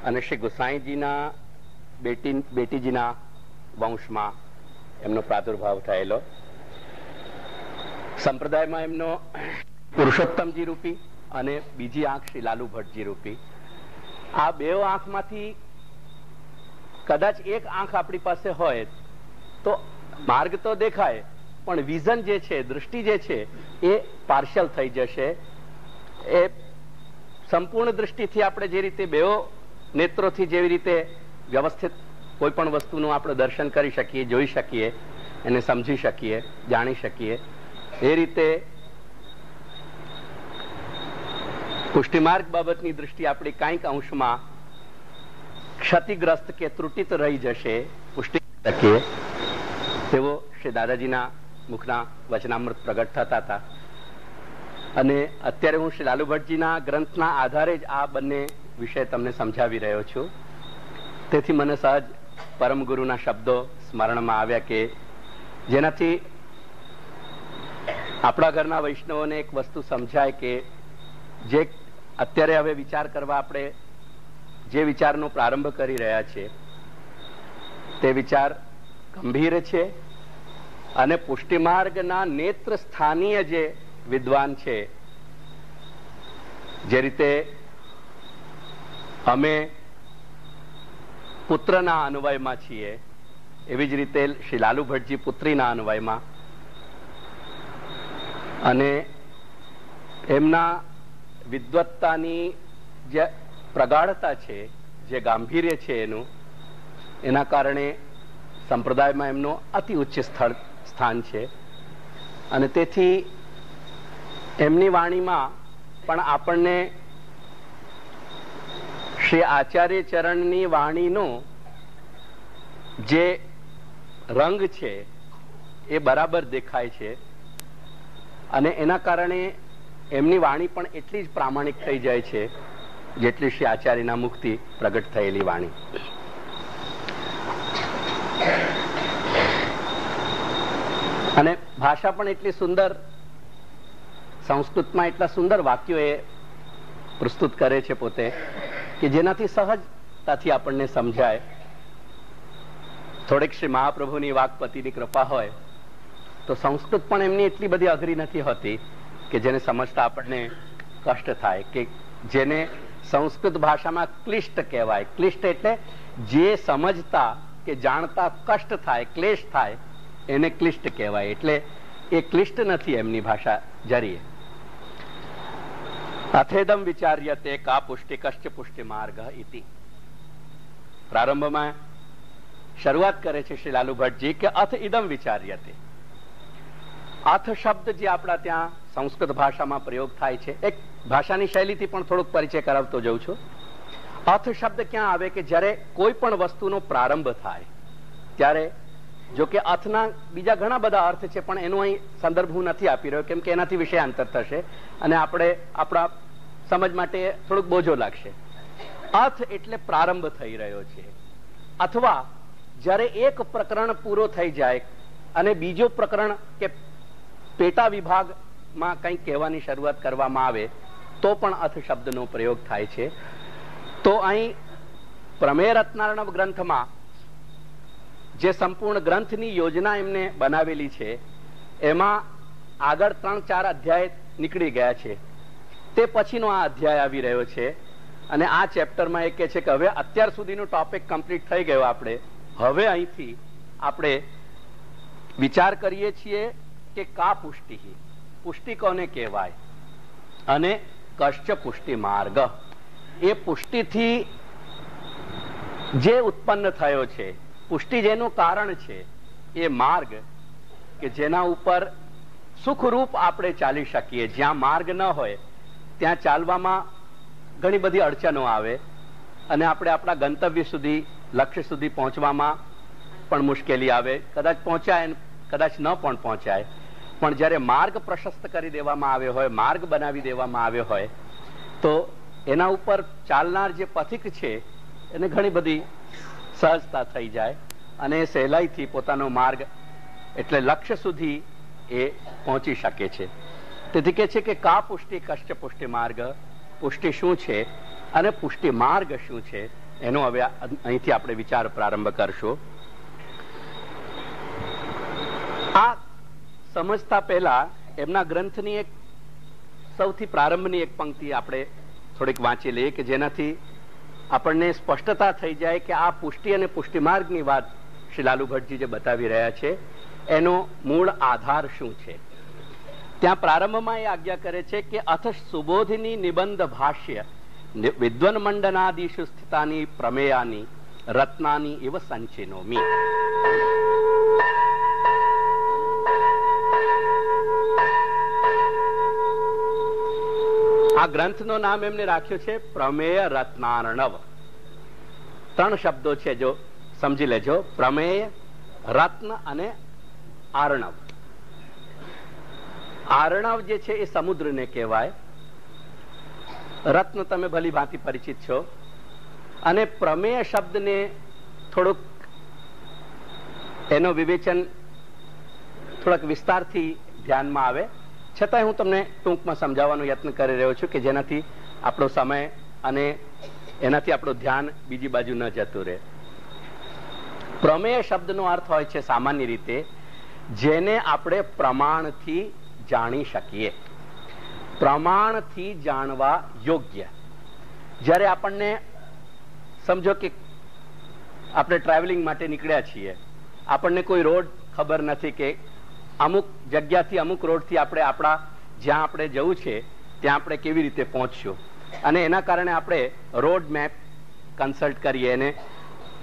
અને શ્રી ગુસાઈજીના બેટીજીના વંશમાં એમનો પ્રાદુર્ભાવ થયેલો. સંપ્રદાયમાં એમનો પુરુષોત્તમજી રૂપી અને બીજી આંખ શ્રી લાલુ ભટ્ટજી રૂપી. આ બે આંખમાંથી કદાચ એક આંખ આપણી પાસે હોય તો માર્ગ તો દેખાય, પણ વિઝન જે છે, દૃષ્ટિ જે છે એ પાર્શિયલ થઈ જશે. એ સંપૂર્ણ દૃષ્ટિથી આપણે જે રીતે બેઓ નેત્રોથી જેવી રીતે વ્યવસ્થિત કોઈ પણ વસ્તુનું આપણે દર્શન કરી શકીએ, જોઈ શકીએ, એને સમજી શકીએ, જાણી શકીએ, એ રીતે પુષ્ટિમાર્ગ બાબતની દૃષ્ટિ આપણી કાંઈક અંશમાં ક્ષતિગ્રસ્ત કે ત્રુટિત રહી જશે, પુષ્ટિ શકીએ તેવો શ્રી દાદાજીના મુખના વચનામૃત પ્રગટ થતા હતા. અને અત્યારે હું શ્રી લાલુ ભટ્ટજીના ગ્રંથના આધારે જ આ બંને વિષય તમને સમજાવી રહ્યો છું. તેથી મને સહજ પરમ ગુરુના શબ્દો સ્મરણમાં આવ્યા કે જેનાથી આપણા ઘરના વૈષ્ણવોને એક વસ્તુ સમજાય કે જે અત્યારે હવે વિચાર કરવા આપણે જે વિચારનો પ્રારંભ કરી રહ્યા છીએ તે વિચાર ગંભીર છે. અને પુષ્ટિમાર્ગના નેત્ર સ્થાનીય જે વિદ્વાન છે, જે રીતે અમે પુત્રના અન્વયમાં છીએ એવી જ રીતે શ્રી લાલુ ભટ્ટજી પુત્રીના અન્વયમાં, અને એમના વિદ્વત્તાની જે પ્રગાઢતા છે, જે ગાંભીર્ય છે એનું, એના કારણે સંપ્રદાયમાં એમનો અતિ ઉચ્ચ સ્થાન છે. અને તેથી એમની વાણીમાં પણ આપણને શ્રી આચાર્ય ચરણની વાણીનો જે રંગ છે એ બરાબર દેખાય છે. અને એના કારણે એમની વાણી પણ એટલી જ પ્રામાણિક થઈ જાય છે જેટલી શ્રી આચાર્યના મુખથી પ્રગટ થયેલી વાણી. અને ભાષા પણ એટલી સુંદર, સંસ્કૃતમાં એટલા સુંદર વાક્યો એ પ્રસ્તુત કરે છે પોતે કે જેનાથી સહજતાથી આપણને સમજાય. થોડીક શ્રી મહાપ્રભુની વાકપતિની કૃપા હોય તો સંસ્કૃત પણ એમની એટલી બધી અઘરી નથી હોતી કે જેને સમજતા આપણને કષ્ટ થાય, કે જેને સંસ્કૃત ભાષામાં ક્લિષ્ટ કહેવાય. ક્લિષ્ટ એટલે જે સમજતા કે જાણતા કષ્ટ થાય, ક્લેશ થાય, એને ક્લિષ્ટ કહેવાય. એટલે એ ક્લિષ્ટ નથી એમની ભાષા જરીએ. અથેદમ વિચાર્યતે કા પુષ્ટિકશ્ચ પુષ્ટિ માર્ગ ઇતિ. પ્રારંભમાં શરૂઆત કરે છે શ્રી લાલુ ભટ્ટજી કે અથ ઇદમ વિચાર્યતે. અથ શબ્દ જે આપણા ત્યાં સંસ્કૃત ભાષામાં પ્રયોગ થાય છે, એક ભાષાની શૈલીથી પણ થોડોક પરિચય કરાવતો જઉં છું. અથ શબ્દ ક્યાં આવે કે જ્યારે કોઈ પણ વસ્તુનો પ્રારંભ થાય ત્યારે, જો કે અથના બીજા ઘણા બધા અર્થ છે પણ એનો અહીં સંદર્ભ હું નથી આપી રહ્યો કેમ કે એનાથી વિષયાંતર થશે અને આપણે આપણા સમજ માટે થોડુંક બોજો લાગશે. અથ એટલે પ્રારંભ થઈ રહ્યો છે, અથવા જ્યારે એક પ્રકરણ પૂરો થઈ જાય અને બીજો પ્રકરણ કે પેટા વિભાગમાં કંઈક કહેવાની શરૂઆત કરવામાં આવે તો પણ અથ શબ્દનો પ્રયોગ થાય છે. તો અહીં પ્રમેય રત્નાર્ણવ ગ્રંથમાં જે સંપૂર્ણ ગ્રંથની યોજના એમને બનાવેલી છે એમાં આગળ 3-4 અધ્યાય નીકળી ગયા છે. તે પછીનો આ અધ્યાય આવી રહ્યો છે અને આ ચેપ્ટરમાં એ કહે છે કે હવે અત્યાર સુધીનો ટોપિક કમ્પ્લીટ થઈ ગયો. આપણે હવે અહીંથી આપણે વિચાર કરીએ છીએ કે કા પુષ્ટિ, પુષ્ટિ કોને કહેવાય અને કશ્ચ પુષ્ટિ માર્ગ. એ પુષ્ટિથી જે ઉત્પન્ન થયો છે, પુષ્ટિ જેનું કારણ છે, એ માર્ગ કે જેના ઉપર સુખરૂપ આપણે ચાલી શકીએ. જ્યાં માર્ગ ન હોય ત્યાં ચાલવામાં ઘણી બધી અડચણો આવે અને આપણે આપણા ગંતવ્ય સુધી, લક્ષ્ય સુધી પહોંચવામાં પણ મુશ્કેલી આવે. કદાચ પહોંચાય, કદાચ ન પણ પહોંચાય. પણ જ્યારે માર્ગ પ્રશસ્ત કરી દેવામાં આવ્યો હોય, માર્ગ બનાવી દેવામાં આવ્યો હોય તો એના ઉપર ચાલનાર જે પથિક છે એને ઘણી બધી સહજતા થઈ જાય અને સહેલાઈથી પોતાનો માર્ગ એટલે લક્ષ્ય સુધી એ પહોંચી શકે છે. તેથી કે છે કે કા પુષ્ટિ કશ્ચ પુષ્ટિ માર્ગ, પુષ્ટિ શું છે અને પુષ્ટિ માર્ગ શું છે એનો હવે અહીંથી આપણે વિચાર પ્રારંભ કરશું. આ સમજતા પહેલા એમના ગ્રંથની એક સૌથી પ્રારંભની એક પંક્તિ આપણે થોડીક વાંચી લઈએ કે જેનાથી આપણને સ્પષ્ટતા થઈ જાય કે આ પુષ્ટિ અને પુષ્ટિમાર્ગની વાત શ્રી લાલુ ભટ્ટજી જે બતાવી રહ્યા છે એનો મૂળ આધાર શું છે. ત્યાં પ્રારંભમાં એ આજ્ઞા કરે છે કે અથ સુબોધિની નિબંધ ભાષ્ય વિદ્વન મંડનાદિષુ સ્થિતાની પ્રમેયાની રત્નાની ઇવ સંચિનોમી. આ ગ્રંથનું નામ એમને રાખ્યું છે પ્રમેય રત્નાર્ણવ. 3 શબ્દો છે, જો સમજી લેજો. પ્રમેય, રત્ન અને આર્ણવ. આર્ણવ જે છે એ સમુદ્રને કહેવાય. રત્ન તમે ભલી ભાંતિ પરિચિત છો. અને પ્રમેય શબ્દને થોડુંક એનો વિવેચન થોડાક વિસ્તારથી ધ્યાનમાં આવે, છતાંય હું તમને ટૂંકમાં સમજાવવાનો યત્ન કરી રહ્યો છું કે જેનાથી આપણો સમય અને એનાથી આપણું ધ્યાન બીજી બાજુ ન જતું રહે. પ્રમેય શબ્દનો અર્થ હોય છે સામાન્ય રીતે જેને આપણે પ્રમાણથી જાણી શકીએ, પ્રમાણથી જાણવા યોગ્ય. જ્યારે આપણને સમજો કે આપણે ટ્રાવેલિંગ માટે નીકળ્યા છીએ, આપણને કોઈ રોડ ખબર નથી કે અમુક જગ્યાથી અમુક રોડથી આપણે આપણા જ્યાં આપણે જવું છે ત્યાં આપણે કેવી રીતે પહોંચશું, અને એના કારણે આપણે રોડ મેપ કન્સલ્ટ કરીએ અને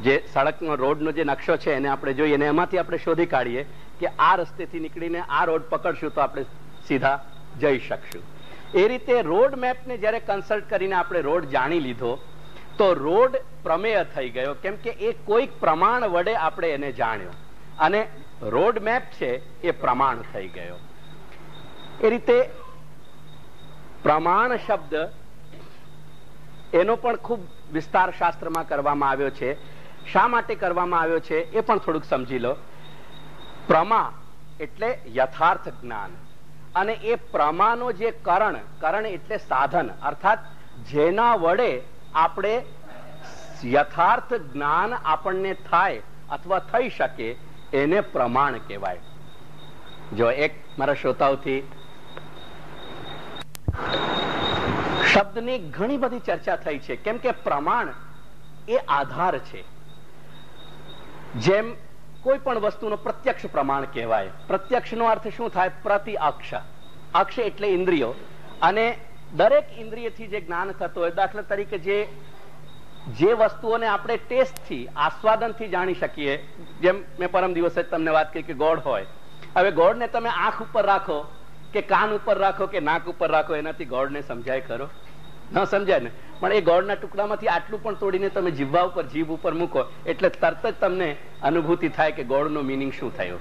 જે સડકનો રોડનો જે નકશો છે એને આપણે જોઈએ અને એમાંથી આપણે શોધી કાઢીએ કે આ રસ્તેથી નીકળીને આ રોડ પકડશું તો આપણે સીધા જઈ શકશું. એ રીતે રોડ મેપને જ્યારે કન્સલ્ટ કરીને આપણે રોડ જાણી લીધો તો રોડ પ્રમેય થઈ ગયો, કેમ કે એ કોઈક પ્રમાણ વડે આપણે એને જાણ્યો અને રોડ મેપ છે એ પ્રમાણ થઈ ગયો. એ રીતે પ્રમાણ શબ્દ એનો પણ ખૂબ વિસ્તાર શાસ્ત્રમાં કરવામાં આવ્યો છે. શા માટે કરવામાં આવ્યો છે એ પણ થોડુંક સમજી લો. પ્રમા એટલે યથાર્થ જ્ઞાન, અને એ પ્રમાનો જે કરણ એટલે સાધન, અર્થાત જેના વડે આપણે યથાર્થ જ્ઞાન આપણને થાય અથવા થઈ શકે એને પ્રમાણ કહેવાય. જો એક મારા શ્રોતાઓથી શબ્દની ઘણી બધી ચર્ચા થઈ છે, કેમ કે પ્રમાણ એ આધાર છે. જેમ કોઈ પણ વસ્તુનો પ્રત્યક્ષ પ્રમાણ કહેવાય. પ્રત્યક્ષનો અર્થ શું થાય? પ્રતિ અક્ષ. અક્ષ એટલે ઇન્દ્રિયો, અને દરેક ઇન્દ્રિયથી જે જ્ઞાન થતું હોય, દાખલા તરીકે જે વસ્તુઓને આપણે ટેસ્ટથી, આસ્વાદનથી જાણી શકીએ, જેમ મેં પરમ દિવસે તમને વાત કરી કે ગોળ હોય. હવે ગોળને તમે આંખ ઉપર રાખો કે કાન ઉપર રાખો કે નાક ઉપર રાખો, એનાથી ગોળને સમજાય ખરો? ન સમજાય ને. પણ એ ગોળના ટુકડામાંથી આટલું પણ તોડીને તમે જીભા ઉપર, જીભ ઉપર મૂકો એટલે તરત જ તમને અનુભૂતિ થાય કે ગોળનો મિનિંગ શું થયો.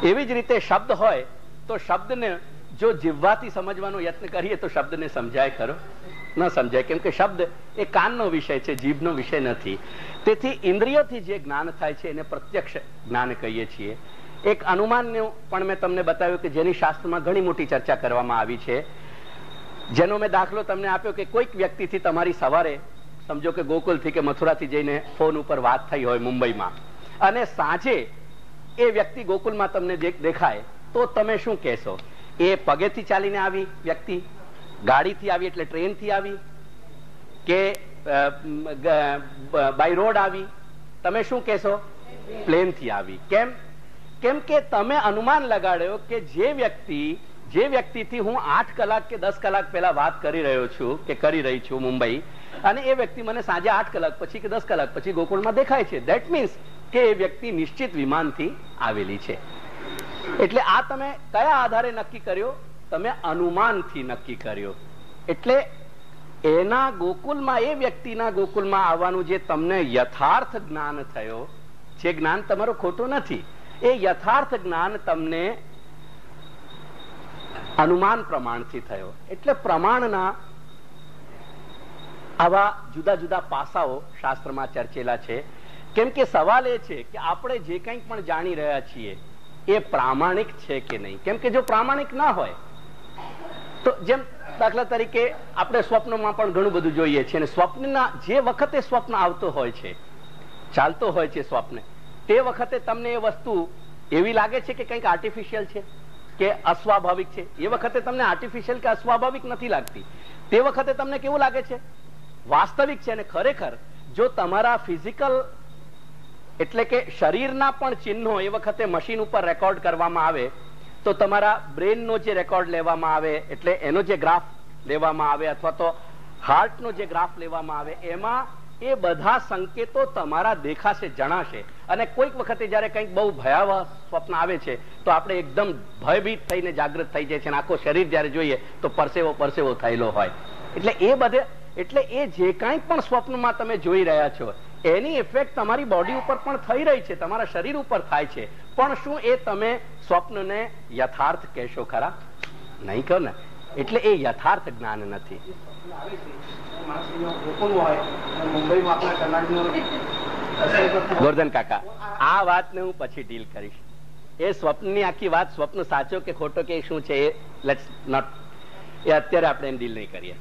એવી જ રીતે શબ્દ હોય તો શબ્દને જો જીભવાથી સમજવાનો યત્ન કરીએ તો શબ્દને સમજાય ખરો? ન સમજાય, કેમ કે શબ્દ એ કાનનો વિષય છે, જીભનો વિષય નથી. તેથી ઇન્દ્રિયોથી જે જ્ઞાન થાય છે એને પ્રત્યક્ષ જ્ઞાન કહીએ છીએ. એક અનુમાનનું પણ મેં તમને બતાવ્યું કે જેની શાસ્ત્રમાં ઘણી મોટી ચર્ચા કરવામાં આવી છે, જેનો મેં દાખલો તમને આપ્યો કે કોઈક વ્યક્તિથી તમારી સવારે સમજો કે ગોકુલથી કે મથુરાથી જઈને ફોન ઉપર વાત થઈ હોય મુંબઈમાં, અને સાંજે એ વ્યક્તિ ગોકુલમાં તમને દેખાય તો તમે શું કહેશો? એ પગેથી ચાલીને આવી વ્યક્તિ, ગાડીથી આવી એટલે ટ્રેનથી આવી, કે બાય રોડ આવી? તમે શું કહેશો? પ્લેનથી આવી. કેમ? કેમ કે તમે અનુમાન લગાડ્યો કે જે વ્યક્તિથી હું 8 કલાક કે 10 કલાક પહેલા વાત કરી રહ્યો છું કે કરી રહી છું મુંબઈ, અને એ વ્યક્તિ મને સાંજે 8 કલાક પછી કે 10 કલાક પછી ગોકુળમાં દેખાય છે, ધેટ મીન્સ કે એ વ્યક્તિ નિશ્ચિત વિમાનથી આવેલી છે. એટલે આ તમે કયા આધારે નક્કી કર્યો? તમે અનુમાનથી નક્કી કર્યો. એટલે એના ગોકુલમાં, એ વ્યક્તિના ગોકુલમાં આવવાનું જે તમને યથાર્થ જ્ઞાન થયો, જે જ્ઞાન તમારું ખોટું નથી, એ યથાર્થ જ્ઞાન તમને અનુમાન પ્રમાણથી થયો. એટલે પ્રમાણના આવા જુદા જુદા પાસાઓ શાસ્ત્રમાં ચર્ચેલા છે. કેમ કે સવાલ એ છે કે આપણે જે કંઈ પણ જાણી રહ્યા છીએ એ પ્રામાણિક છે કે નહીં. કેમ કે જો પ્રામાણિક ના હોય તો જેમ દાખલા તરીકે આપણે સ્વપ્નમાં પણ ઘણું બધું જોઈએ છીએ, અને સ્વપ્નના જે વખતે સ્વપ્ન આવતો હોય છે, ચાલતો હોય છે સ્વપ્ન, તે વખતે તમને એ વસ્તુ એવી લાગે છે કે કંઈક આર્ટિફિશિયલ છે કે અસ્વાભાવિક છે. એ વખતે તમને આર્ટિફિશિયલ કે અસ્વાભાવિક નથી લાગતી. તે વખતે તમને કેવું લાગે છે? વાસ્તવિક છે. અને ખરેખર જો તમારા ફિઝિકલ એટલે કે શરીરના પણ ચિહ્નો એ વખતે મશીન ઉપર રેકોર્ડ કરવામાં આવે, તો તમારા બ્રેનનો જે રેકોર્ડ લેવામાં આવે, એટલે એનો જે ગ્રાફ લેવામાં આવે, અથવા તો હાર્ટનો જે ગ્રાફ લેવામાં આવે, એમાં એ બધા સંકેતો તમારા દેખાશે, જણાશે. અને કોઈક વખતે જયારે કંઈક બહુ ભયાવહ સ્વપ્ન આવે છે તો આપણે એકદમ ભયભીત થઈને જાગૃત થઈ જાય છે, અને આખો શરીર જયારે જોઈએ તો પરસેવો પરસેવો થયેલો હોય. એટલે એ જે કાંઈ પણ સ્વપ્નમાં તમે જોઈ રહ્યા છો, એની ઇફેક્ટ તમારી બોડી ઉપર પણ થઈ રહી છે, તમારા શરીર ઉપર થાય છે. પણ શું એ તમે સ્વપ્નને યથાર્થ કહેશો ખરા? નહીં કહો ને. એટલે એ યથાર્થ જ્ઞાન નથી. ગોરધન કાકા, આ વાતને હું પછી ડીલ કરીશ. એ સ્વપ્નની આખી વાત, સ્વપ્ન સાચો કે ખોટો કે શું છે, એ લેટ્સ નોટ, એ અત્યારે આપણે એમ ડીલ નહીં કરીએ.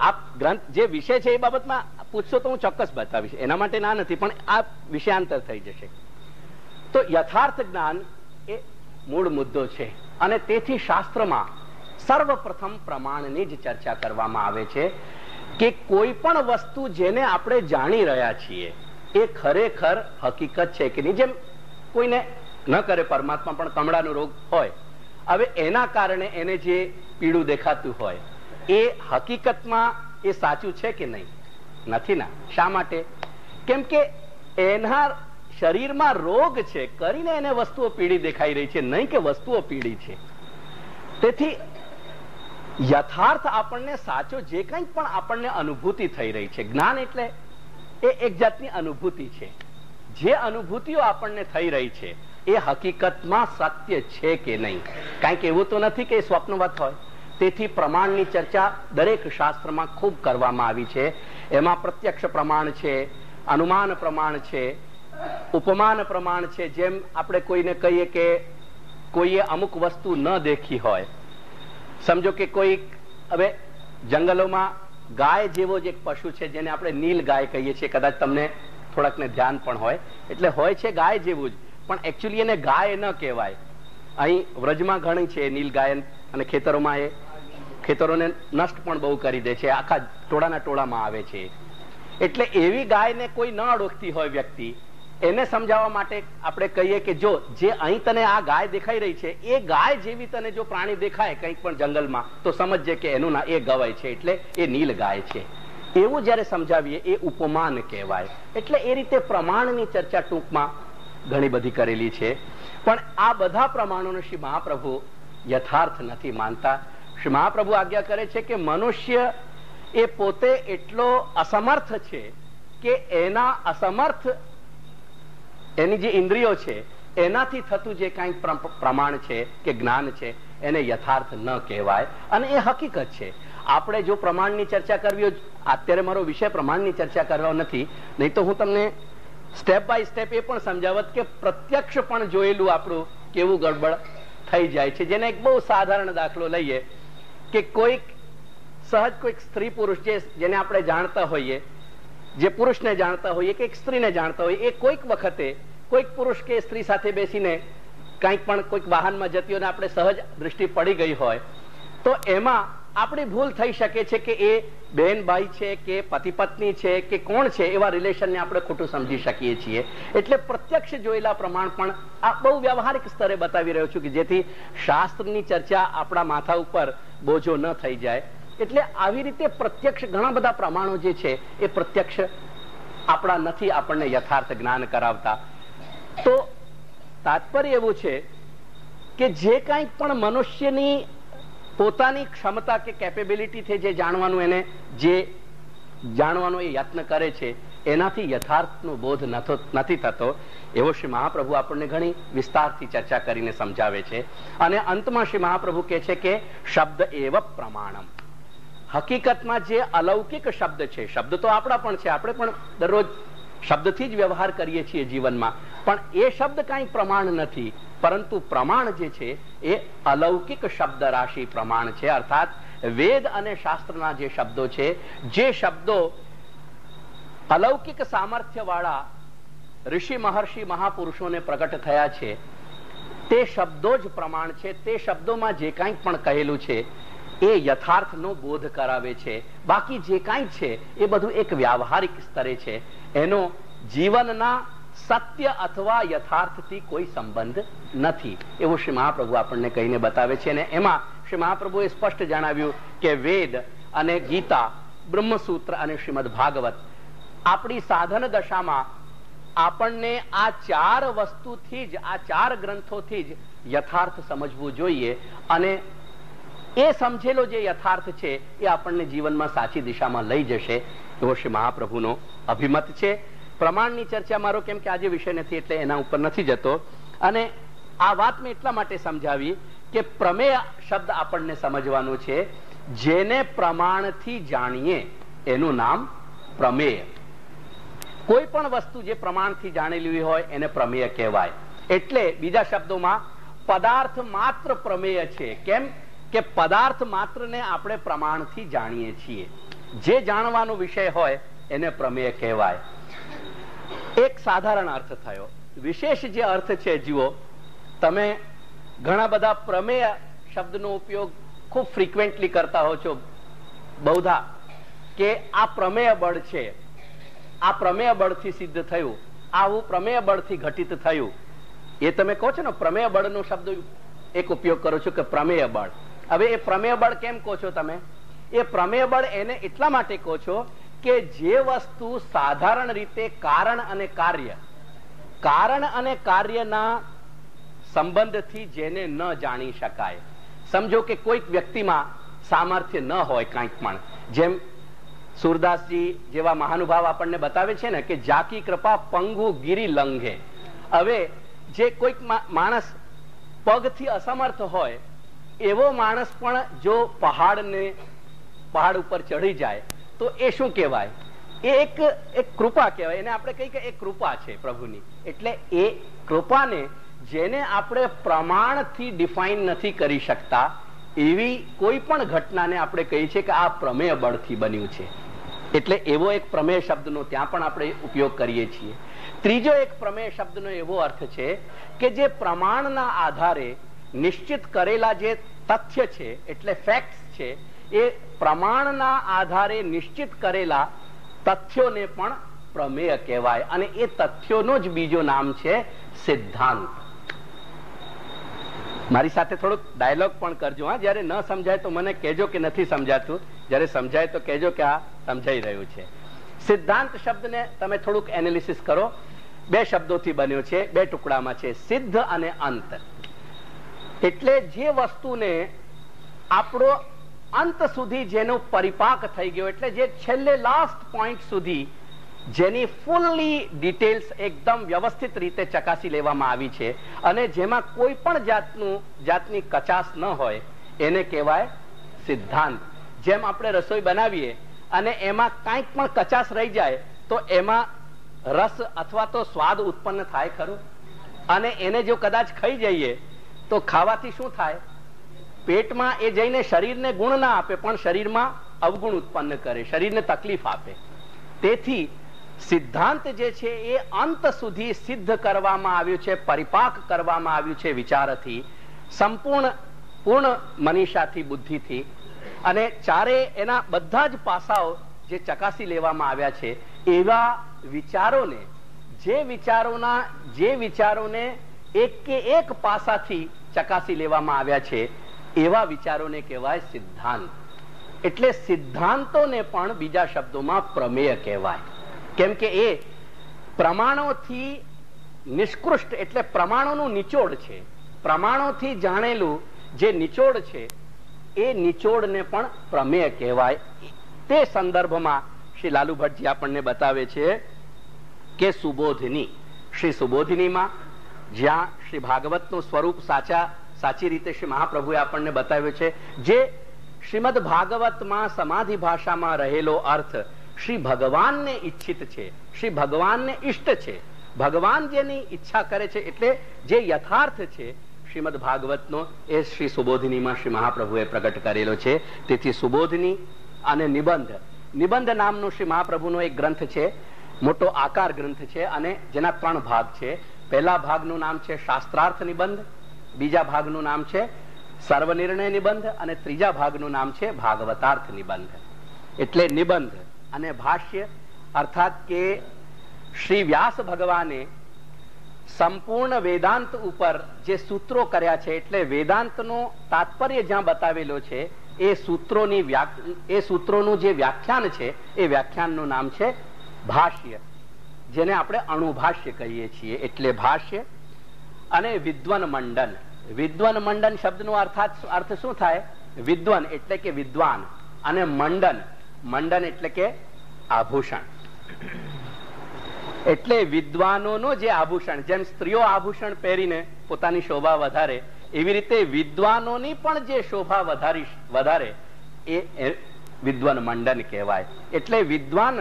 આપ ગ્રંથ જે વિષય છે એ બાબતમાં પૂછશો તો હું ચોક્કસ બતાવીશ, એના માટે ના નથી, પણ આ વિષયાંતર થઈ જશે. તો યથાર્થ જ્ઞાન એ મૂળ મુદ્દો છે, અને તેથી શાસ્ત્રમાં સર્વપ્રથમ પ્રમાણની જ ચર્ચા કરવામાં આવે છે કે કોઈ પણ વસ્તુ જેને આપણે જાણી રહ્યા છીએ એ ખરેખર હકીકત છે કે નહીં. જેમ કોઈને ન કરે પરમાત્મા પણ કમળાનો રોગ હોય, હવે એના કારણે એને જે પીળું દેખાતું હોય એ હકીકતમાં એ સાચું છે કે નહીં? નથી ના. શા માટે? કેમ કે એના શરીરમાં રોગ છે કરીને એને વસ્તુઓ પીળી દેખાઈ રહી છે, નહીં કે વસ્તુઓ પીળી છે. તેથી યથાર્થ આપણને સાચો જે કંઈ પણ આપણને અનુભૂતિ થઈ રહી છે, જ્ઞાન એટલે એ એક જાતની અનુભૂતિ છે. જે અનુભૂતિઓ આપણને થઈ રહી છે એ હકીકતમાં સત્ય છે કે નહીં? કાંઈક એવું તો નથી કે સ્વપ્નવત હોય. તેથી પ્રમાણની ચર્ચા દરેક શાસ્ત્રમાં ખૂબ કરવામાં આવી છે. એમાં પ્રત્યક્ષ પ્રમાણ છે, અનુમાન પ્રમાણ છે, ઉપમાન પ્રમાણ છે. જેમ આપણે કોઈને કહીએ કે કોઈએ અમુક વસ્તુ ન દેખી હોય, સમજો કે કોઈ હવે જંગલોમાં ગાય જેવો જ એક પશુ છે જેને આપણે નીલ ગાય કહીએ છીએ, કદાચ તમને થોડાકને ધ્યાન પણ હોય. એટલે હોય છે ગાય જેવું જ, પણ એકચ્યુઅલી એને ગાય ન કહેવાય. અહીં વ્રજમાં ઘણી છે નીલ ગાય, અને ખેતરોમાં એ ખેતરોને નષ્ટ પણ બહુ કરી દે છે, આખા ટોળાના ટોળામાં આવે છે. એટલે એવી ગાયને કોઈ ન ઓળખતી હોય વ્યક્તિ, એને સમજાવવા માટે આપણે કહીએ કે જો જે અહીં તને આ ગાય દેખાઈ રહી છે, એ ગાય જેવી તને જો પ્રાણી દેખાય કંઈક પણ જંગલમાં, તો સમજજે કે એનું ના એ ગવાય છે, એટલે એ નીલ ગાય છે. એવું જયારે સમજાવીએ એ ઉપમાન કહેવાય. એટલે એ રીતે પ્રમાણની ચર્ચા ટૂંકમાં ઘણી બધી કરેલી છે. પણ આ બધા પ્રમાણોનો શ્રી મહાપ્રભુ યથાર્થ નથી માનતા. શ્રી મહાપ્રભુ આજ્ઞા કરે છે કે મનુષ્ય એ પોતે એટલો અસમર્થ છે કે એના અસમર્થ, એની જે ઇન્દ્રિયો છે એનાથી થતું જે કંઈક પ્રમાણ છે કે જ્ઞાન છે એને યથાર્થ ન કહેવાય, અને એ હકીકત છે. આપણે જો પ્રમાણની ચર્ચા કરવી, અત્યારે મારો વિષય પ્રમાણની ચર્ચા કરવા નથી, નહીં તો હું તમને સ્ટેપ બાય સ્ટેપ એ પણ સમજાવત કે પ્રત્યક્ષ પણ જોયેલું આપણું કેવું ગડબડ થઈ જાય છે. જેને એક બહુ સાધારણ દાખલો લઈએ કે કોઈક સહજ કોઈક સ્ત્રી પુરુષ જેને આપણે જાણતા હોઈએ, જે પુરુષને જાણતા હોઈએ કે સ્ત્રીને જાણતા હોઈએ, એ કોઈક વખતે કોઈક પુરુષ કે સ્ત્રી સાથે બેસીને કંઈક પણ કોઈક વાહનમાં જતી હોય, આપણે સહજ દૃષ્ટિ પડી ગઈ હોય, તો એમાં આપણી ભૂલ થઈ શકે છે કે એ બેન ભાઈ છે કે પતિ પત્ની છે કે કોણ છે, એવા રિલેશનને આપણે ખોટું સમજી શકીએ છીએ. એટલે પ્રત્યક્ષ જોયેલા પ્રમાણ પણ આ બહુ વ્યવહારિક સ્તરે બતાવી રહ્યો છું કે જેથી શાસ્ત્રની ચર્ચા આપણા માથા ઉપર બોજો ન થઈ જાય. એટલે આવી રીતે પ્રત્યક્ષ ઘણા બધા પ્રમાણો જે છે એ પ્રત્યક્ષ આપણા નથી આપણને યથાર્થ જ્ઞાન કરાવતા. તો તાત્પર્ય એવું છે કે જે કંઈક પણ મનુષ્યની પોતાની ક્ષમતા કે કેપેબિલિટી છે, જે જાણવાનું એને જે જાણવાનો એ યત્ન કરે છે, એનાથી યથાર્થનો બોધ નથી થતો. એવો શ્રી મહાપ્રભુ આપણને ઘણી વિસ્તારથી ચર્ચા કરીને સમજાવે છે. અને અંતમાં શ્રી મહાપ્રભુ કહે છે કે શબ્દ એવ પ્રમાણમ. હકીકતમાં જે અલૌકિક શબ્દ છે, શબ્દ તો આપણા પણ છે, આપણે પણ દરરોજ શબ્દથી જ વ્યવહાર કરીએ છીએ જીવનમાં, પણ એ શબ્દ કાંઈ પ્રમાણ નથી. પરંતુ પ્રમાણ જે છે એ અલૌકિક શબ્દ રાશિ પ્રમાણ છે. અર્થાત વેદ અને શાસ્ત્રના જે શબ્દો છે, જે શબ્દો અલૌકિક સામર્થ્ય વાળા ઋષિ મહર્ષિ મહાપુરુષોને પ્રગટ થયા છે, તે શબ્દો જ પ્રમાણ છે. તે શબ્દોમાં જે કાંઈ પણ કહેલું છે એ યથાર્થનો બોધ કરાવે છે. બાકી જે કાંઈ છે એ બધું એક વ્યાવહારિક સ્તરે છે, એનો જીવનના સત્ય અથવા યથાર્થથી કોઈ સંબંધ નથી, એવું શ્રી મહાપ્રભુ આપણને કહીને બતાવે છે. અને એમાં શ્રી મહાપ્રભુએ સ્પષ્ટ જણાવ્યું કે વેદ અને ગીતા, બ્રહ્મસૂત્ર અને શ્રીમદ ભાગવત આપણી સાધન દશામાં આપણને આ ચાર વસ્તુથી જ, આ ચાર ગ્રંથોથી જ યથાર્થ સમજવું જોઈએ. અને એ સમજેલો જે યથાર્થ છે એ આપણને જીવનમાં સાચી દિશામાં લઈ જશે, એવો શ્રી મહાપ્રભુનો અભિમત છે. પ્રમાણની ચર્ચા મારો કેમ કે આજે વિષય નથી એટલે એના ઉપર નથી જતો. અને આ વાત મેં એટલા માટે સમજાવી કે પ્રમેય શબ્દ આપણને સમજવાનું છે. જેને પ્રમાણથી જાણીએ એનું નામ પ્રમેય. કોઈ પણ વસ્તુ જે પ્રમાણથી જાણેલી હોય એને પ્રમેય કહેવાય. એટલે બીજા શબ્દોમાં પદાર્થ માત્ર પ્રમેય છે. કેમ કે પદાર્થ માત્રને આપણે પ્રમાણથી જાણીએ છીએ. જે જાણવાનો વિષય હોય એને પ્રમેય કહેવાય. એક સાધારણ અર્થ થયો. વિશેષ જે અર્થ છે, જુઓ તમે ઘણા બધા પ્રમેય શબ્દનો ઉપયોગ ખૂબ ફ્રીક્વેન્ટલી કરતા હો છો બહુધા, કે આ પ્રમેય બળ છે, આ પ્રમેય બળથી સિદ્ધ થયું, આવું પ્રમેય બળથી ઘટિત થયું. એ તમે કહો છો ને પ્રમેય બળનો શબ્દ એક ઉપયોગ કરો છો કે પ્રમેય બળ. હવે એ પ્રમેય બળ કેમ કહો છો તમે? એ પ્રમેય બળ એને એટલા માટે કહો છો કે જે વસ્તુ સાધારણ રીતે કારણ અને કાર્યના સંબંધથી જેને ન જાણી શકાય. સમજો કે કોઈક વ્યક્તિમાં સામર્થ્ય ન હોય કાંઈક પણ, જેમ સુરદાસજી જેવા મહાનુભાવ આપણને બતાવે છે ને કે જાકી કૃપા પંગુ ગિરી લંઘે. હવે જે કોઈક માણસ પગથી અસમર્થ હોય એવો માણસ પણ જો પહાડ ઉપર ચડી જાય તો એ શું કહેવાય? એ એક કૃપા કહેવાય. એને આપણે કહીએ કે એ કૃપા છે પ્રભુની. એટલે એ કૃપાને જેને આપણે પ્રમાણથી ડિફાઇન નથી કરી શકતા એવી કોઈ પણ ઘટનાને આપણે કહીએ છીએ કે આ પ્રમેય બળથી બન્યું છે. એટલે એવો એક પ્રમેય શબ્દનો ત્યાં પણ આપણે ઉપયોગ કરીએ છીએ. ત્રીજો એક પ્રમેય શબ્દનો એવો અર્થ છે કે જે પ્રમાણના આધારે નિશ્ચિત કરેલા જે તથ્ય છે, એટલે ફેક્ટ્સ છે, એ પ્રમાણના આધારે નિશ્ચિત કરેલા તથ્યોને પણ પ્રમેય કહેવાય. અને એ તથ્યોનું જ બીજું નામ છે સિદ્ધાંત. મારી સાથે થોડુંક ડાયલોગ પણ કરજો. હા, જયારે ન સમજાય તો મને કહેજો કે નથી સમજાતું, જયારે સમજાય તો કહેજો કે આ સમજાઈ રહ્યું છે. સિદ્ધાંત શબ્દને તમે થોડુંક એનાલિસિસ કરો. બે શબ્દોથી બન્યો છે, બે ટુકડામાં છે, સિદ્ધ અને અંત. એટલે જે વસ્તુને આપણો અંત સુધી જેનો પરિપાક થઈ ગયો, એટલે જે છેલ્લે લાસ્ટ પોઈન્ટ સુધી જેની ફૂલ્લી ડિટેલ્સ એકદમ વ્યવસ્થિત રીતે ચકાસી લેવામાં આવી છે અને જેમાં કોઈ પણ જાતની કચાશ ન હોય, એને કહેવાય સિદ્ધાંત. જેમ આપણે રસોઈ બનાવીએ અને એમાં કાંઈક પણ કચાશ રહી જાય તો એમાં રસ અથવા તો સ્વાદ ઉત્પન્ન થાય ખરું? અને એને જો કદાચ ખાઈ જઈએ તો ખાવાથી શું થાય? પેટમાં એ જઈને શરીરને ગુણ ના આપે પણ શરીરમાં અવગુણ ઉત્પન્ન કરે, શરીરને તકલીફ આપે. તેથી સિદ્ધાંત જે છે એ અંત સુધી સિદ્ધ કરવામાં આવ્યું છે, પરિપાક કરવામાં આવ્યું છે વિચારથી, પૂર્ણ મનીષાથી, બુદ્ધિથી. અને ચારે એના બધા જ પાસાઓ જે ચકાસી લેવામાં આવ્યા છે એવા વિચારોને, જે વિચારોને એક કે એક પાસાથી ચકાસી લેવામાં આવ્યા છે એવા વિચારોને કહેવાય સિદ્ધાંત. એટલે સિદ્ધાંતોને પણ બીજા શબ્દોમાં પ્રમેય કહેવાય. કેમ કે એ પ્રમાણોથી નિષ્કૃષ્ટ, એટલે પ્રમાણોનું નિચોડ છે. પ્રમાણોથી જાણેલું જે નિચોડ છે એ નિચોડને પણ પ્રમેય કહેવાય. તે સંદર્ભમાં શ્રી લાલુ ભટ્ટજી આપણને બતાવે છે કે સુબોધિની, શ્રી સુબોધિનીમાં જ્યાં શ્રી ભાગવતનું સ્વરૂપ સાચી રીતે શ્રી મહાપ્રભુએ આપણને બતાવ્યું છે, જે શ્રીમદ ભાગવતમાં સમાધિ ભાષામાં રહેલો અર્થ શ્રી ભગવાનને ઈચ્છિત છે, શ્રી ભગવાનને ઇષ્ટ છે. ભગવાન જેની ઈચ્છા કરે છે, એટલે જે યથાર્થ છે શ્રીમદ ભાગવતનો એ શ્રી સુબોધિનીમાં શ્રી મહાપ્રભુએ પ્રગટ કરેલો છે. તેથી સુબોધિની અને નિબંધ, નિબંધ નામનો શ્રી મહાપ્રભુનો એક ગ્રંથ છે, મોટો આકાર ગ્રંથ છે અને જેના 3 ભાગ છે. પહેલા ભાગનું નામ છે શાસ્ત્રાર્થ નિબંધ, બીજા ભાગનું નામ છે સર્વનિર્ણય નિબંધ અને ત્રીજા ભાગનું નામ છે ભાગવતાર્થ નિબંધ. એટલે નિબંધ અને ભાષ્ય અર્થાત કે શ્રી વ્યાસ ભગવાને સંપૂર્ણ વેદાંત ઉપર જે સૂત્રો કર્યા છે, એટલે વેદાંતનો તાત્પર્ય જ્યાં બતાવેલો છે એ સૂત્રોનું જે વ્યાખ્યાન છે એ વ્યાખ્યાનનું નામ છે ભાષ્ય, જેને આપણે અણુભાષ્ય કહીએ છીએ. એટલે ભાષ્ય અને વિદ્વન મંડન. વિદ્વન મંડન શબ્દનો અર્થ શું થાય? વિદ્વન એટલે કે વિદ્વાન અને મંડન, મંડન એટલે કે આભૂષણ. એટલે વિદ્વાનોનો જે આભૂષણ, જેમ સ્ત્રીઓ આભૂષણ પહેરીને પોતાની શોભા વધારે, એવી રીતે વિદ્વાનોની પણ જે શોભા વધારે એ વિદ્વાન મંડન કહેવાય. એટલે વિદ્વાન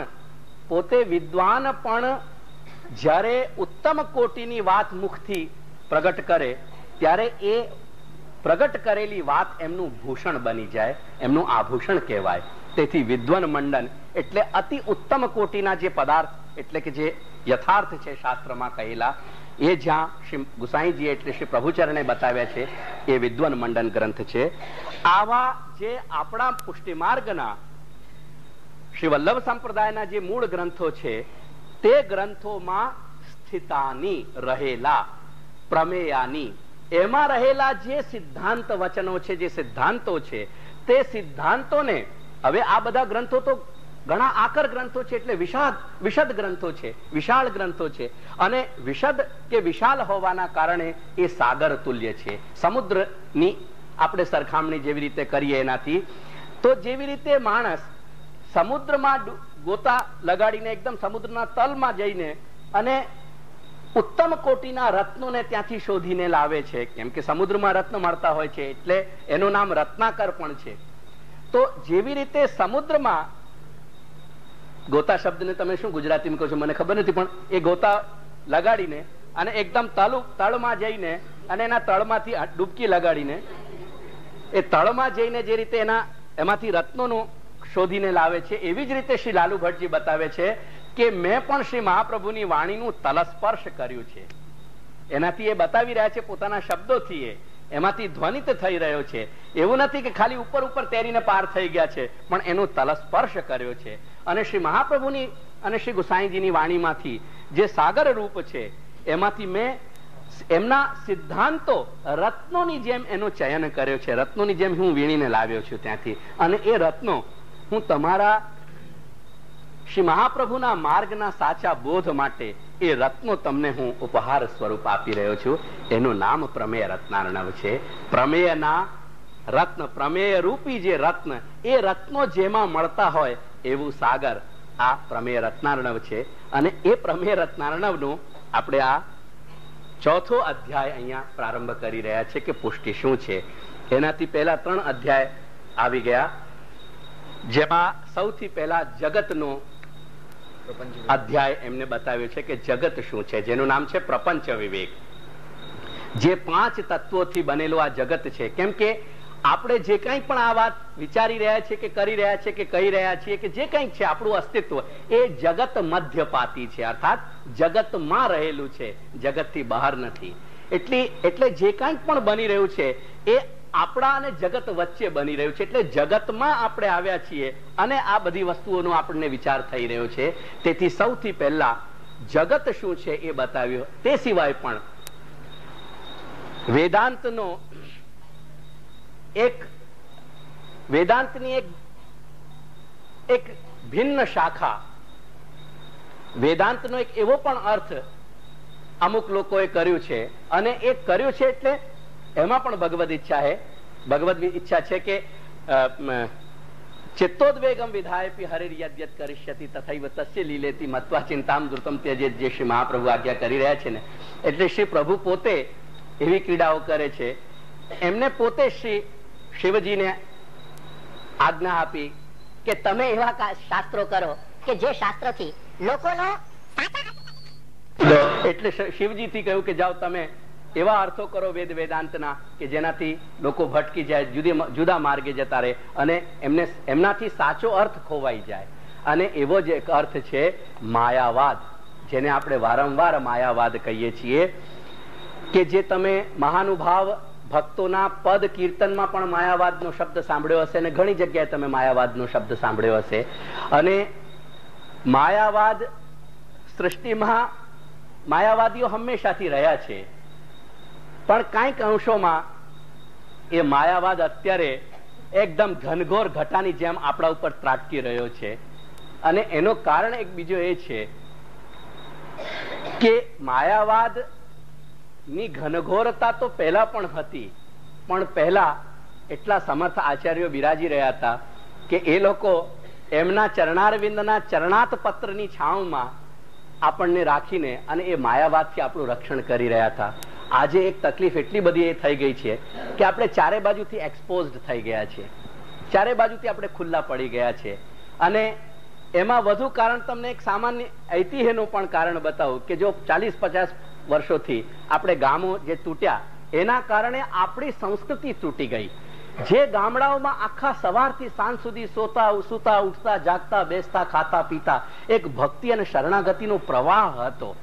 પોતે વિદ્વાન પણ જ્યારે ઉત્તમ કોટીની વાત મુખથી પ્રગટ કરે ત્યારે એ પ્રગટ કરેલી વાત એમનું ભૂષણ બની જાય, એમનું આભૂષણ કહેવાય. તેથી વિદ્વન મંડન એટલે અતિ ઉત્તમ કોટીના જે પદાર્થ, એટલે કે જે યથાર્થ છે શાસ્ત્રમાં કહેલા, એ જ્યાં શ્રી ગુસાઈજી એટલે શ્રી પ્રભુચરણે બતાવ્યા છે એ વિદ્વન મંડન ગ્રંથ છે. આવા જે આપણા પુષ્ટિમાર્ગના શ્રી વલ્લભ સંપ્રદાયના જે મૂળ ગ્રંથો છે તે ગ્રંથોમાં સ્થિતાની રહેલા પ્રમેયાની, એમાં રહેલા જે સિદ્ધાંત વચનો છે, જે સિદ્ધાંતો છે, તે સિદ્ધાંતોને હવે આ બધા ગ્રંથો તો ઘણા આકર ગ્રંથો છે, એટલે વિશદ ગ્રંથો છે, વિશાળ ગ્રંથો છે. અને વિશદ કે વિશાલ હોવાના કારણે એ સાગર તુલ્ય છે. સમુદ્રની આપણે સરખામણી જેવી રીતે કરીએ એનાથી, તો જેવી રીતે માણસ સમુદ્રમાં ગોતા લગાડીને એકદમ સમુદ્રના તલમાં જઈને અને ઉત્તમ કોટીના રત્નોને ત્યાંથી શોધીને લાવે છે, કેમ કે સમુદ્રમાં રત્ન મળતા હોય છે એટલે એનું નામ રત્નાકર પણ છે. તો જેવી રીતે સમુદ્રમાં ગોતા શબ્દને તમે શું ગુજરાતીમાં કહો છો મને ખબર નથી, પણ એ ગોતા લગાડીને અને એકદમ તળમાં જઈને અને એના તળમાંથી ડૂબકી લગાડીને એ તળમાં જઈને જે રીતે એમાંથી રત્નોનું શોધીને લાવે છે, એવી જ રીતે શ્રી લાલુ ભટ્ટજી બતાવે છે કે મેં પણ શ્રી મહાપ્રભુની વાણીનું તલસ્પર્શ કર્યું છે. એનાથી એ બતાવી રહ્યા છે પોતાના શબ્દોથી, એમાંથી ધ્વનિત થઈ રહ્યો છે. એવું નથી કે ખાલી ઉપર ઉપર તેરીને પાર થઈ ગયા છે, પણ એનો તલસ્પર્શ કર્યો છે. અને શ્રી મહાપ્રભુની અને શ્રી ગુસાઈજીની વાણીમાંથી જે સાગર રૂપ છે એમાંથી મેં એમના સિદ્ધાંતો રત્નોની જેમ એનો ચયન કર્યો છે, રત્નોની જેમ હું વીણીને લાવ્યો છું ત્યાંથી. અને એ રત્નો હું તમારા શ્રી મહાપ્રભુના માર્ગના સાચા બોધ માટે એ રત્નો તમને હું ઉપહાર સ્વરૂપ આપી રહ્યો છું. એનું નામ પ્રમેય રત્નાર્ણવ છે. પ્રમેયના રત્ન, પ્રમેય રૂપી જે રત્ન, એ રત્નો જેમાં મળતા હોય એવું સાગર આ પ્રમેય રત્નાર્ણવ છે. અને એ પ્રમેય રત્નાર્ણવનું આપણે આ 4થો અધ્યાય અહીંયા પ્રારંભ કરી રહ્યા છે કે પુષ્ટિ શું છે. એનાથી પહેલા 3 અધ્યાય આવી ગયા, જેમાં સૌથી પહેલા જગતનો અધ્યાય એમને બતાવ્યો છે કે જગત શું છે, જેનું નામ છે પ્રપંચ વિવેક. જે 5 તત્વોથી બનેલું આ જગત છે. કેમ કે આપણે જે કંઈ પણ આ વાત વિચારી રહ્યા છીએ કે કરી રહ્યા છીએ કે કહી રહ્યા છીએ કે જે કંઈ છે આપણું અસ્તિત્વ, એ જગત મધ્યપાતી છે, અર્થાત જગતમાં રહેલું છે, જગતથી બહાર નથી. એટલે જે કંઈ પણ બની રહ્યું છે એ આપણા અને જગત વચ્ચે બની રહ્યું છે. એટલે જગતમાં આપણે આવ્યા છીએ અને આ બધી વસ્તુઓનો આપણને વિચાર થઈ રહ્યો છે. તેથી સૌથી પહેલા જગત શું છે એ બતાવ્યું. તે સિવાય પણ વેદાંતની એક ભિન્ન શાખા, વેદાંતનો એક એવો પણ અર્થ અમુક લોકોએ કર્યું છે. અને એ કર્યું છે એટલે એમાં પણ ભગવદ ઈચ્છા છે કે ચિત્તોદ્વેગમ વિધાયપી હરિર્યદ્યત કરિષ્યતિ તથૈવ તસ્ય લીલેતિ મત્વા ચિંતામ ધૃતમ ત્યજેત, જે શ્રી મહાપ્રભુ આજ્ઞા કરી રહ્યા છે ને, એટલે શ્રી પ્રભુ પોતે એવી ક્રીડાઓ કરે છે. એમને પોતે શ્રી શિવજીને આજ્ઞા આપી કે તમે એવા શાસ્ત્રો કરો કે જે શાસ્ત્રથી લોકોનો, એટલે શિવજીથી કહ્યું કે જાઓ તમે એવા અર્થો કરો વેદ વેદાંતના કે જેનાથી લોકો ભટકી જાય, જુદા માર્ગે જતા રહે અને એમનાથી સાચો અર્થ ખોવાઈ જાય. અને એવો જ એક અર્થ છે માયાવાદ, જેને આપણે વારંવાર માયાવાદ કહીએ છીએ, કે જે તમે મહાનુભાવ ભક્તોના પદ કીર્તનમાં પણ માયાવાદનો શબ્દ સાંભળ્યો હશે અને ઘણી જગ્યાએ તમે માયાવાદનો શબ્દ સાંભળ્યો હશે. અને માયાવાદ સૃષ્ટિમાં માયાવાદીઓ હંમેશાથી રહ્યા છે, પણ કાંઈક અંશોમાં એ માયાવાદ અત્યારે એકદમ ઘનઘોર ઘટાની જેમ આપણા ઉપર ત્રાટકી રહ્યો છે. અને એનો કારણ એક બીજો એ છે કે માયાવાદ ની ઘનઘોરતા તો પહેલા પણ હતી, પણ પહેલા એટલા સમર્થ આચાર્યો બિરાજી રહ્યા હતા કે એ લોકો એમના ચરણારવિંદના ચરણાત પત્રની છાવમાં આપણને રાખીને અને એ માયાવાદથી આપણું રક્ષણ કરી રહ્યા હતા. આજે એક તકલીફ એટલી બધી એ થઈ ગઈ છે કે આપણે ચારે બાજુથી એક્સપોઝડ થઈ ગયા છે, ચારે બાજુથી આપણે ખુલ્લા પડી ગયા છે. અને એમાં વધુ કારણ તમને એક સામાન્ય ઐતિહ્યનું પણ કારણ બતાવું કે જો 40-50 વર્ષોથી આપણે ગામો જે તૂટ્યા એના કારણે આપણી સંસ્કૃતિ તૂટી ગઈ. જે ગામડાઓમાં આખા સવારથી સાંજ સુધી સુતા ઉઠતા જાગતા બેસતા ખાતા પીતા એક ભક્તિ અને શરણાગતિનો પ્રવાહ હતો.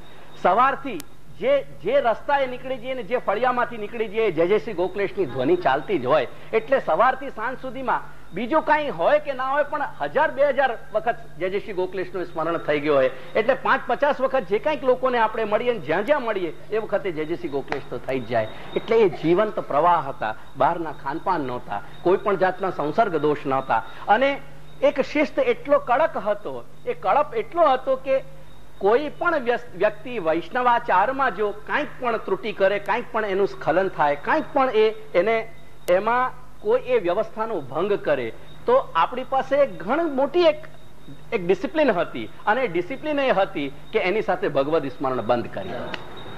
સવારથી જે રસ્તાએ નીકળી જઈએ ને જે ફળિયામાંથી નીકળી જઈએ જય શ્રી ગોકલેશની ધ્વનિ ચાલતી જ હોય. એટલે સવારથી સાંજ સુધીમાં બીજું કઈ હોય કે ના હોય પણ 1000-2000 વખત જય શ્રી ગોકલેશનું સ્મરણ થઈ ગયું હોય. એટલે 5-50 વખત જે કંઈક લોકોને આપણે મળીએ જ્યાં જ્યાં મળીએ એ વખતે જય શ્રી ગોકલેશ તો થઈ જ જાય. એટલે એ જીવંત પ્રવાહ હતા, બહારના ખાનપાન નહોતા, કોઈ પણ જાતના સંસર્ગ દોષ નહોતા. અને એક શિસ્ત એટલો કડક હતો, એ કડપ એટલો હતો કે કોઈ પણ વ્યક્તિ વૈષ્ણવાચારમાં જો કાંઈક પણ ત્રુટિ કરે, કાંઈક પણ એનું સ્ખલન થાય, કાંઈક પણ એમાં કોઈ એ વ્યવસ્થાનો ભંગ કરે તો આપણી પાસે ઘણી મોટી એક ડિસિપ્લિન હતી. અને ડિસિપ્લિન એ હતી કે એની સાથે ભગવદ સ્મરણ બંધ કરી.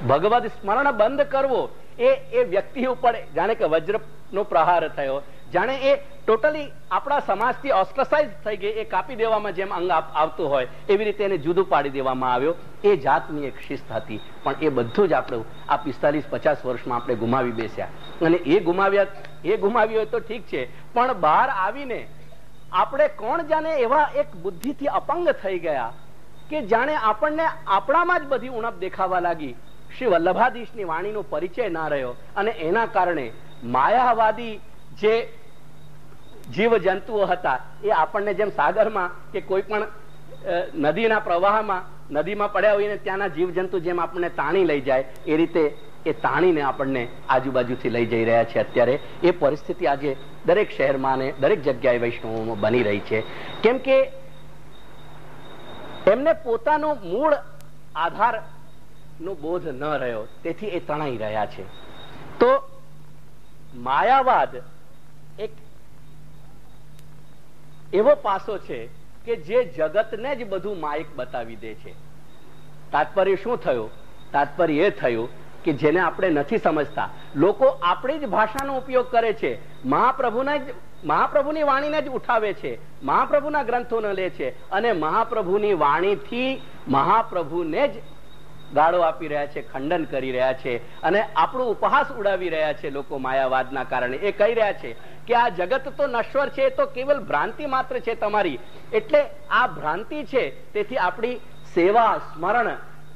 ભગવદ સ્મરણ બંધ કરવો એ વ્યક્તિ ઉપર જાણે કે વજ્રનો પ્રહાર થયો, જાણે એ ટોટલી આપણા સમાજથી ઓસ્ટ્રસાઇઝ થઈ ગઈ, એ કાપી દેવામાં જેમ અંગ આવતું હોય એવી રીતે એને જુદું પાડી દેવામાં આવ્યો. એ જાતની એક શિસ્ત હતી, પણ એ બધું જ આપણું આ 45-50 વર્ષમાં આપણે ગુમાવી બેસ્યા. અને એ ગુમાવ્યું હોય તો ઠીક છે, પણ બહાર આવીને આપણે કોણ જાણે એવા એક બુદ્ધિથી અપંગ થઈ ગયા કે જાણે આપણને આપણામાં જ બધી ઉણપ દેખાવા લાગી. શ્રી વલ્લભાધીશની વાણીનો પરિચય ના રહ્યો અને એના કારણે માયાવાદી જે જીવ જંતુઓ હતા એ આપણને જેમ સાગરમાં કે કોઈ પણ નદીના પ્રવાહમાં નદીમાં પડ્યા હોય ને ત્યાંના જીવજંતુ જેમ આપણને તાણી લઈ જાય એ રીતે એ તાણીને આપણને આજુબાજુથી લઈ જઈ રહ્યા છે. અત્યારે એ પરિસ્થિતિ આજે દરેક શહેરમાં અને દરેક જગ્યાએ વૈષ્ણવોમાં બની રહી છે. કેમ કે એમને પોતાનો મૂળ આધાર નો બોધ ન રહ્યો, તેથી એ તણાઈ રહ્યા છે. તો માયાવાદ એક એવો પાસો છે કે જે જગતને જ બધું માયક બતાવી દે છે. તાત્પર્ય શું થયું? તાત્પર્ય એ થયું કે જેને આપણે નથી સમજતા, લોકો આપણી જ ભાષાનો ઉપયોગ કરે છે, મહાપ્રભુની વાણીને જ ઉઠાવે છે, મહાપ્રભુના ગ્રંથોને લે છે અને મહાપ્રભુની વાણીથી મહાપ્રભુને જ ગાળો આપી રહ્યા છે, ખંડન કરી રહ્યા છે અને આપણું ઉપહાસ ઉડાવી રહ્યા છે લોકો માયાવાદના કારણે. એ કહી રહ્યા છે કે આ જગત તો નશ્વર છે, તો કેવલ ભ્રાંતિ માત્ર છે તમારી. એટલે આ ભ્રાંતિ છે, તેથી આપણી સેવા, સ્મરણ,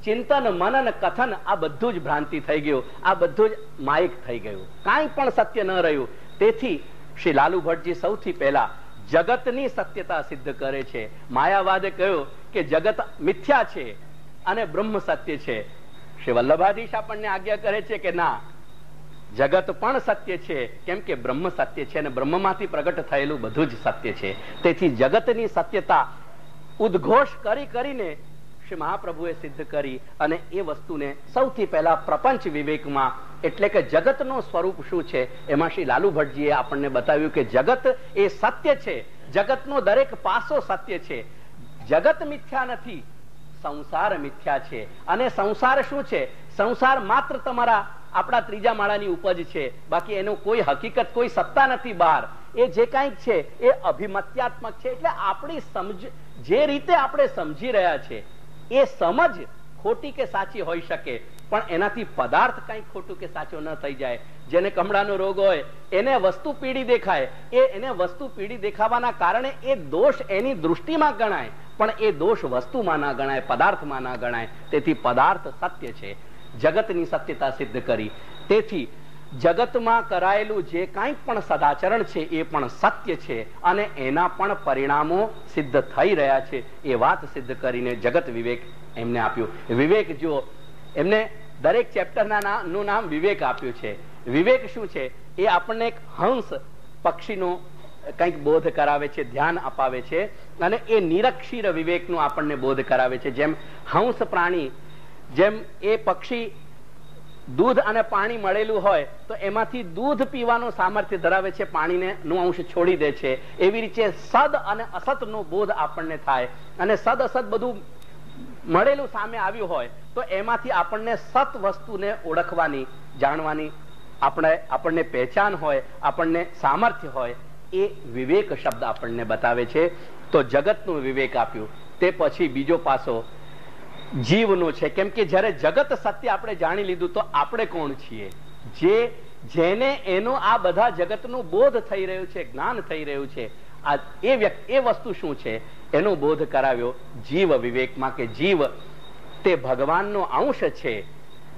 ચિંતન, મનન, કથન આ બધું જ ભ્રાંતિ થઈ ગયું, આ બધું જ માયક થઈ ગયું, કાંઈ પણ સત્ય ન રહ્યું. તેથી શ્રી લાલુ ભટ્ટજી સૌથી પહેલા જગતની સત્યતા સિદ્ધ કરે છે. માયાવાદે કહ્યું કે જગત મિથ્યા છે અને બ્રહ્મ સત્ય છે. શ્રી વલ્લભાધીશ આપણને આજ્ઞા કરે છે કે ના, જગત પણ સત્ય છે, કેમ કે બ્રહ્મ સત્ય છે અને બ્રહ્મમાંથી પ્રગટ થયેલું બધું જ સત્ય છે. તેથી જગતની સત્યતા ઉદ્ઘોષ કરીને શ્રી મહાપ્રભુએ સિદ્ધ કરી અને એ વસ્તુને સૌથી પહેલા પ્રપંચ વિવેકમાં, એટલે કે જગતનું સ્વરૂપ શું છે એમાં શ્રી લાલુ ભટ્ટજીએ આપણને બતાવ્યું કે જગત એ સત્ય છે, જગતનો દરેક પાસો સત્ય છે. જગત મિથ્યા નથી, સંસાર મિથ્યા છે. અને સંસાર શું છે? સંસાર માત્ર તમારા આપણા ત્રીજા માળાની ઉપજ છે, બાકી એનો કોઈ હકીકત, કોઈ સત્તા નથી બહાર. એ જે કાંઈક છે એ અભિમત્યાત્મક છે. એટલે આપણી સમજ, જે રીતે આપણે સમજી રહ્યા છે એ સમજ ખોટી કે સાચી હોઈ શકે, પણ એનાથી પદાર્થ કંઈક ખોટું કે સાચો ન થઈ જાય. જેને કમળાનો રોગ હોય એને વસ્તુ પીળી દેખાય, એને વસ્તુ પીળી દેખાવાના કારણે એ દોષ એની દૃષ્ટિમાં ગણાય, પણ એ દોષ વસ્તુમાં ના ગણાય, પદાર્થમાં ના ગણાય. તેથી પદાર્થ સત્ય છે. જગતની સત્યતા સિદ્ધ કરી. તેથી જગતમાં કરાયેલું જે કાંઈ પણ સદાચરણ છે એ પણ સત્ય છે અને એના પણ પરિણામો સિદ્ધ થઈ રહ્યા છે. એ વાત સિદ્ધ કરીને જગત વિવેક એમને આપ્યું. વિવેક જો એમને દરેક ચેપ્ટરના નું નામ વિવેક આપ્યું છે. વિવેક શું છે? એ આપણને એક હંસ પક્ષીનો કંઈક બોધ કરાવે છે, ધ્યાન અપાવે છે અને એ નિરક્ષીર વિવેકનું આપણને બોધ કરાવે છે. જેમ હંસ પ્રાણી, જેમ એ પક્ષી દૂધ અને પાણી મળેલું હોય તો એમાંથી દૂધ પીવાનું સામર્થ્ય ધરાવે છે, પાણીને નું અંશ છોડી દે છે. એવી રીતે સદ અને અસત નો બોધ આપણને થાય અને સદ અસત બધું મળેલું સામે આવ્યું હોય તો એમાંથી આપણને સત વસ્તુને ઓળખવાની, જાણવાની આપણને પહેચાન હોય, આપણને સામર્થ્ય હોય. એ વિવેક શબ્દ આપણને બતાવે છે. તો જગતનું વિવેક આપ્યું. તે પછી બીજો પાસો જીવનો છે. કેમ કે જયારે જગત સત્ય આપણે જાણી લીધું તો આપણે કોણ છીએ? જેને એનો આ બધા જગતનું બોધ થઈ રહ્યું છે, જ્ઞાન થઈ રહ્યું છે, એ વસ્તુ શું છે એનો બોધ કરાવ્યો જીવ વિવેકમાં. કે જીવ તે ભગવાનનો અંશ છે.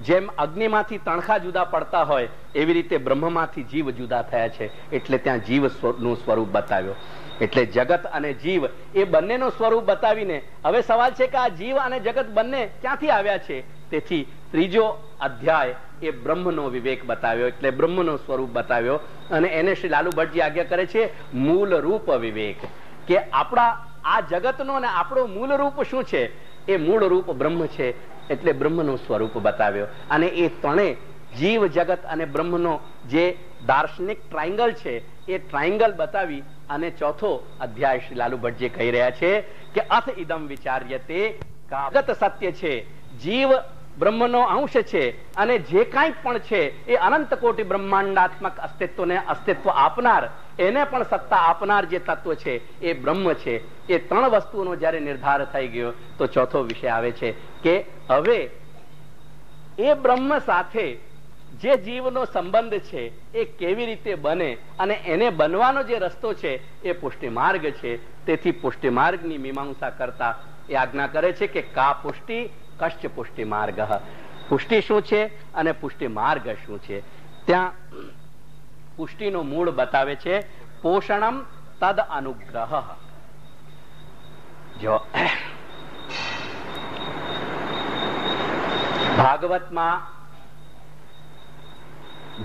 જેમ અગ્નિમાંથી તણખા જુદા પડતા હોય એવી રીતે બ્રહ્મમાંથી જીવ જુદા થયા છે. એટલે ત્યાં જીવ નું સ્વરૂપ બતાવ્યો. એટલે જગત અને જીવ એ બંનેનું સ્વરૂપ બતાવીને હવે સવાલ છે કે આ જીવ અને જગત બંને ક્યાંથી આવ્યા છે? તેથી ત્રીજો અધ્યાય એ બ્રહ્મનો વિવેક બતાવ્યો, એટલે બ્રહ્મનો સ્વરૂપ બતાવ્યો. અને એને શ્રી લાલુ ભટ્ટજી આજ્ઞા કરે છે મૂળ રૂપ વિવેક. કે આપણા આ જગતનો અને આપણો મૂળ રૂપ શું છે? એ મૂળ રૂપ બ્રહ્મ છે. એટલે બ્રહ્મનું સ્વરૂપ બતાવ્યો. અને એ ત્રણે જીવ, જગત અને બ્રહ્મનો જે દાર્શનિક ટ્રાયંગલ છે એ ટ્રાયંગલ બતાવી અને ચોથો અધ્યાય શ્રી લાલુ ભટ્ટજી કહી રહ્યા છે કે અથ ઇદમ વિચાર્યતે. જગત સત્ય છે, જીવ બ્રહ્મનો અંશ છે અને જે કાંઈ પણ છે એ અનંત કોટી બ્રહ્માંડાત્મક અસ્તિત્વને અસ્તિત્વ આપનાર, એને પણ સત્તા આપનાર જે તત્વ છે એ બ્રહ્મ છે. એ ત્રણ વસ્તુનો જયારે નિર્ધાર થઈ ગયો તો ચોથો વિષય આવે છે કે હવે એ બ્રહ્મ સાથે જે જીવનો સંબંધ છે એ કેવી રીતે બને અને એને બનવાનો જે રસ્તો છે એ પુષ્ટિ માર્ગ છે. તેથી પુષ્ટિ માર્ગની મીમાંસા કરતા એ આજ્ઞા કરે છે કે કા પુષ્ટિ કશ્ચ પુષ્ટિ માર્ગ. પુષ્ટિ શું છે અને પુષ્ટિ માર્ગ શું છે? ત્યાં પુષ્ટિનો મૂળ બતાવે છે પોષણમ તદ અનુગ્રહ. જો ભાગવતમાં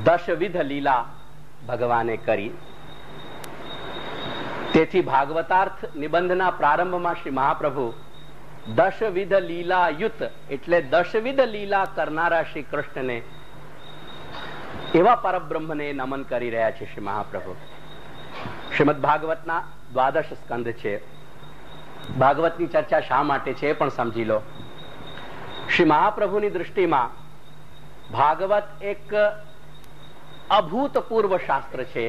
દશવિધ લીલા ભગવાને કરી. તેથી ભાગવતાર્થ નિબંધના પ્રારંભમાં શ્રી મહાપ્રભુ દશવિધ લીલા યુત એટલે દશવિધ લીલા કરનારા શ્રી કૃષ્ણને, એવા પરબ્રહ્મને નમન કરી રહ્યા છે શ્રી મહાપ્રભુ. શ્રીમદ ભાગવતના દ્વાદશ સ્કંદ છે. ભાગવતની ચર્ચા શા માટે છે એ પણ સમજી લો. શ્રી મહાપ્રભુની દૃષ્ટિમાં ભાગવત એક અભૂતપૂર્વ શાસ્ત્ર છે,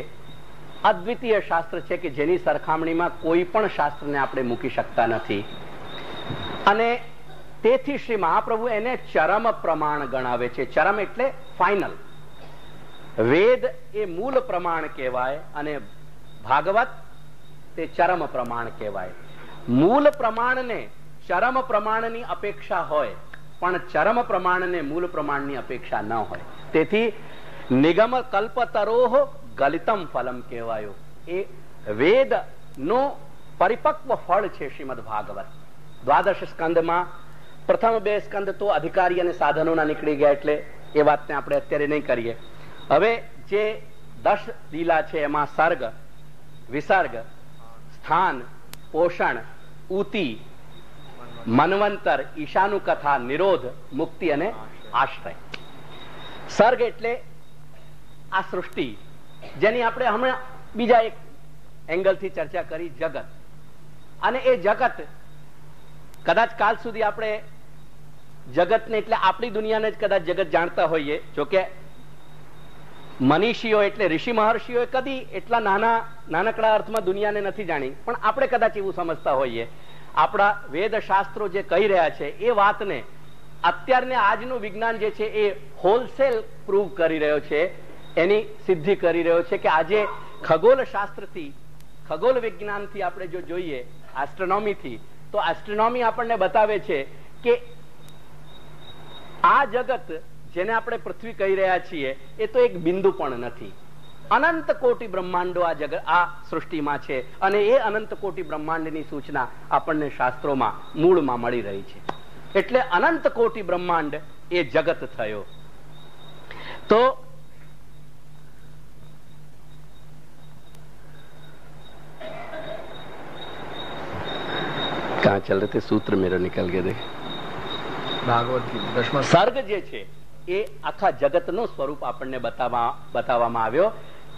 અદ્વિતીય શાસ્ત્ર છે કે જેની સરખામણીમાં કોઈ પણ શાસ્ત્રને આપણે મૂકી શકતા નથી. અને તેથી શ્રી મહાપ્રભુ એને ચરમ પ્રમાણ ગણાવે છે. ચરમ એટલે ફાઇનલ. વેદ એ મૂળ પ્રમાણ કહેવાય અને ભાગવત તે ચરમ પ્રમાણ કહેવાય. મૂળ પ્રમાણને ચરમ પ્રમાણની અપેક્ષા હોય પણ ચરમ પ્રમાણને મૂળ પ્રમાણની અપેક્ષા ન હોય. તેથી નિગમ કલ્પતરોહ ગલિતમ ફલમ કહેવાયું. એ વેદ નો પરિપક્વ ફળ છે શ્રીમદ ભાગવત. દ્વાદશ સ્કંદમાં પ્રથમ બે સ્કંદ તો અધિકારી અને સાધનોના નીકળી ગયા એટલે એ વાતને આપણે અત્યારે નહીં કરીએ. હવે જે 10 લીલા છે એમાં સર્ગ, વિસર્ગ, સ્થાન, પોષણ, ઉતિ, મન્વંતર, ઈશાનુ કથા, નિરોધ, મુક્તિ અને આશ્રય. સર્ગ એટલે આ સૃષ્ટિ જેની આપણે હમણાં બીજા એક એંગલથી ચર્ચા કરી, જગત. અને એ જગત કદાચ કાલ સુધી આપણે જગતને એટલે આપણી દુનિયાને જ કદાચ જગત જાણતા હોઈએ. જોકે મનીષીઓ એટલે ઋષિ મહર્ષિઓ કદી એટલા નાનકડા અર્થમાં દુનિયાને નથી જાણી, પણ આપણે કદાચ એવું સમજતા હોઈએ. આપણા વેદ શાસ્ત્રો જે કહી રહ્યા છે એ વાતને અત્યારને આજનું વિજ્ઞાન જે છે એ હોલસેલ પ્રૂવ કરી રહ્યો છે, એની સિદ્ધિ કરી રહ્યો છે કે આજે ખગોળ શાસ્ત્રથી, ખગોળ વિજ્ઞાનથી આપણે જો જોઈએ, એસ્ટ્રોનોમીથી, તો એસ્ટ્રોનોમી આપણને બતાવે છે કે આ જગત જેને આપણે પૃથ્વી કહી રહ્યા છીએ એ તો એક બિંદુ પણ નથી. અનંત કોટી બ્રહ્માંડો આ જગત, આ સૃષ્ટિમાં છે, અને એ અનંત કોટી બ્રહ્માંડની સૂચના આપણને શાસ્ત્રોમાં મૂળમાં મળી રહી છે. એટલે અનંત કોટી બ્રહ્માંડ એ જગત થયો. તો कहाँ चल रहे थे, सूत्र मेरा निकल गया. देख ભાગવત ગીતા સર્ગ જે છે એ આખા જગતનું સ્વરૂપ આપણને બતાવવામાં આવ્યો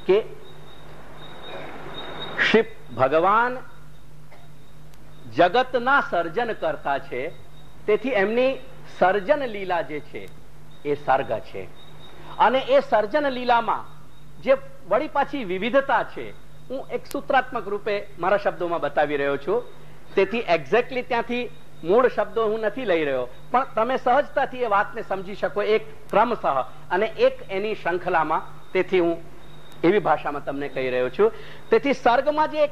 કે શ્રી ભગવાન જગતના સર્જન કરતા છે, તેથી એમની સર્જન લીલા જે છે એ સર્ગ છે. અને એ સર્જન લીલામાં જે વળી પાછી વિવિધતા છે, હું એક સૂત્રાત્મક રૂપે મારા શબ્દોમાં બતાવી રહ્યો છું. તેથી એક્ઝેક્ટલી ત્યાંથી મૂળ શબ્દો હું નથી લઈ રહ્યો, પણ તમે સહજતાથી એ વાતને સમજી શકો એક ક્રમશઃ અને એક એની શૃંખલામાં. તેથી હું એવી ભાષામાં તમને કહી રહ્યો છું. તેથી સર્ગમાં જે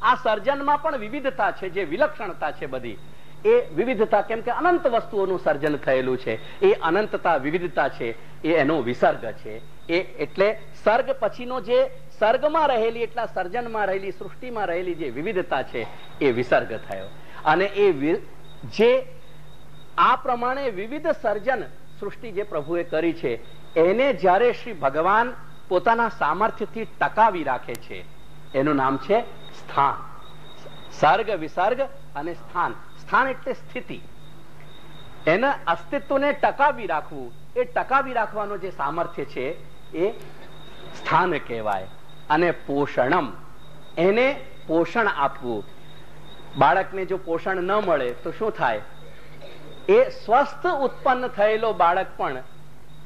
આ સર્જનમાં પણ વિવિધતા છે, જે વિલક્ષણતા છે બધી, એ વિવિધતા, કેમ કે અનંત વસ્તુઓનું સર્જન થયેલું છે, એ અનંતતા, વિવિધતા છે, એ એનો વિસર્ગ છે. એ એટલે સર્ગ પછીનો જે સર્ગમાં રહેલી, એટલા સર્જનમાં રહેલી, સૃષ્ટિમાં રહેલી જે વિવિધતા છે એ વિસર્ગ થયો. અને એ જે આ પ્રમાણે વિવિધ સર્જન સૃષ્ટિ જે પ્રભુએ કરી છે, એને જ્યારે શ્રી ભગવાન પોતાના સામર્થ્યથી ટકાવી રાખે છે, એનું નામ છે સ્થાન. સર્ગ, વિસર્ગ અને સ્થાન. સ્થાન એટલે સ્થિતિ. એના અસ્તિત્વને ટકાવી રાખવું, એ ટકાવી રાખવાનો જે સામર્થ્ય છે એ સ્થાન કહેવાય. અને પોષણમ, એને પોષણ આપવું. બાળકને જો પોષણ ન મળે તો શું થાય? એ સ્વસ્થ ઉત્પન્ન થયેલો બાળક પણ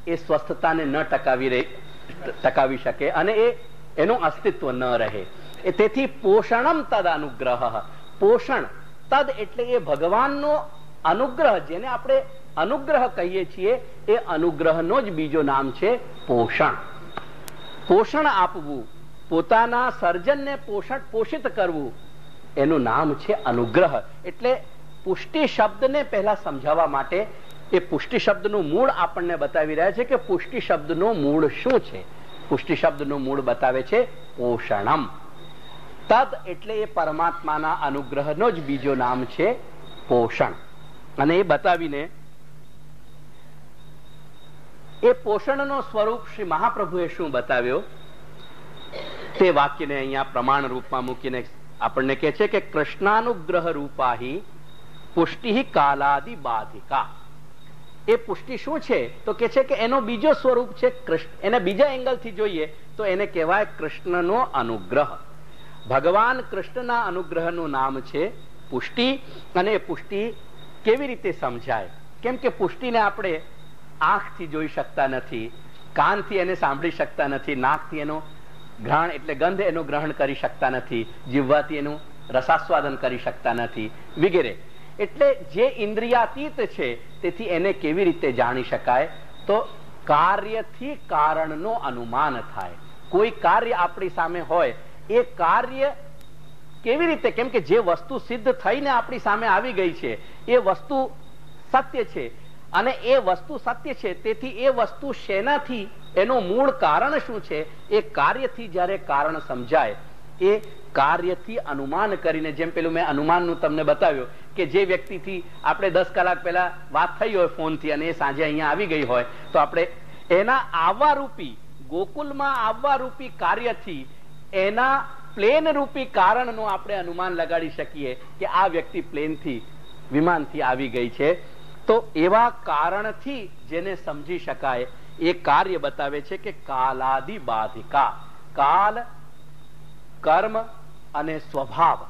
એ સ્વસ્થતાને ન ટકાવી શકે અને એનું અસ્તિત્વ ન રહે. તેથી પોષણમ તદ અનુગ્રહ. પોષણ તદ એટલે એ ભગવાનનો અનુગ્રહ, જેને આપણે અનુગ્રહ કહીએ છીએ, એ અનુગ્રહનો જ બીજો નામ છે પોષણ. પોષણ આપવું, પોતાના સર્જનને પોષિત કરવું, એનું નામ છે અનુગ્રહ. એટલે પુષ્ટિ શબ્દને પહેલા સમજાવવા માટે એ પુષ્ટિ શબ્દનું મૂળ આપણને બતાવી રહ્યા છે કે પુષ્ટિ શબ્દનું મૂળ શું છે. પુષ્ટિ શબ્દનું મૂળ બતાવે છે પોષણમ. તદ એટલે એ પરમાત્માના અનુગ્રહનો જ બીજો નામ છે પોષણ. અને એ બતાવીને એ પોષણનો સ્વરૂપ શ્રી મહાપ્રભુએ શું બતાવ્યો તે વાક્યને અહીંયા પ્રમાણ રૂપમાં મૂકીને આપણને કહે છે કે કૃષ્ણાનુગ્રહ રૂપાહી પુષ્ટિ કાલાદિ બાધિકા. એ પુષ્ટિ શું છે તો કે છે કે એનો બીજો સ્વરૂપ છે કૃષ્ણ. એને બીજા એંગલથી જોઈએ તો એને કહેવાય કૃષ્ણનો અનુગ્રહ. ભગવાન કૃષ્ણના અનુગ્રહનું નામ છે પુષ્ટિ. અને એ પુષ્ટિ કેવી રીતે સમજાય? કેમ કે પુષ્ટિને આપણે આંખથી જોઈ શકતા નથી, કાનથી એને સાંભળી શકતા નથી, નાકથી એનો ઘ્રાણ એટલે ગંધ એનું ગ્રહણ કરી શકતા નથી, જીવવાથી એનું રસાસ્વાદન કરી શકતા નથી વગેરે. એટલે જે ઇન્દ્રિયાતીત છે, તેથી એને કેવી રીતે જાણી શકાય? તો કાર્યથી કારણનો અનુમાન થાય. કોઈ કાર્ય આપણી સામે હોય, એ કાર્ય કેવી રીતે? કેમ કે જે વસ્તુ સિદ્ધ થઈને આપણી સામે આવી ગઈ છે એ વસ્તુ સત્ય છે, અને એ વસ્તુ સત્ય છે, તેથી એ વસ્તુ શેનાથી, એનું મૂળ કારણ શું છે, એ કાર્યથી જ્યારે કારણ સમજાય, એ કાર્યથી અનુમાન કરીને, જેમ પેલું મેં અનુમાનનું તમને બતાવ્યું કે જે વ્યક્તિથી આપણે 10 કલાક પહેલા વાત થઈ હોય ફોનથી અને એ સાંજે અહીંયા આવી ગઈ હોય, તો આપણે એના આવવા રૂપી, ગોકુલમાં આવવા રૂપી કાર્યથી એના પ્લેન રૂપી કારણનું આપણે અનુમાન લગાડી શકીએ કે આ વ્યક્તિ પ્લેનથી, વિમાનથી આવી ગઈ છે. તો એવા કારણથી જેને સમજી શકાય એ કાર્ય બતાવે છે કે કાલાદિ બાધિકા. કાલ, કર્મ અને સ્વભાવ,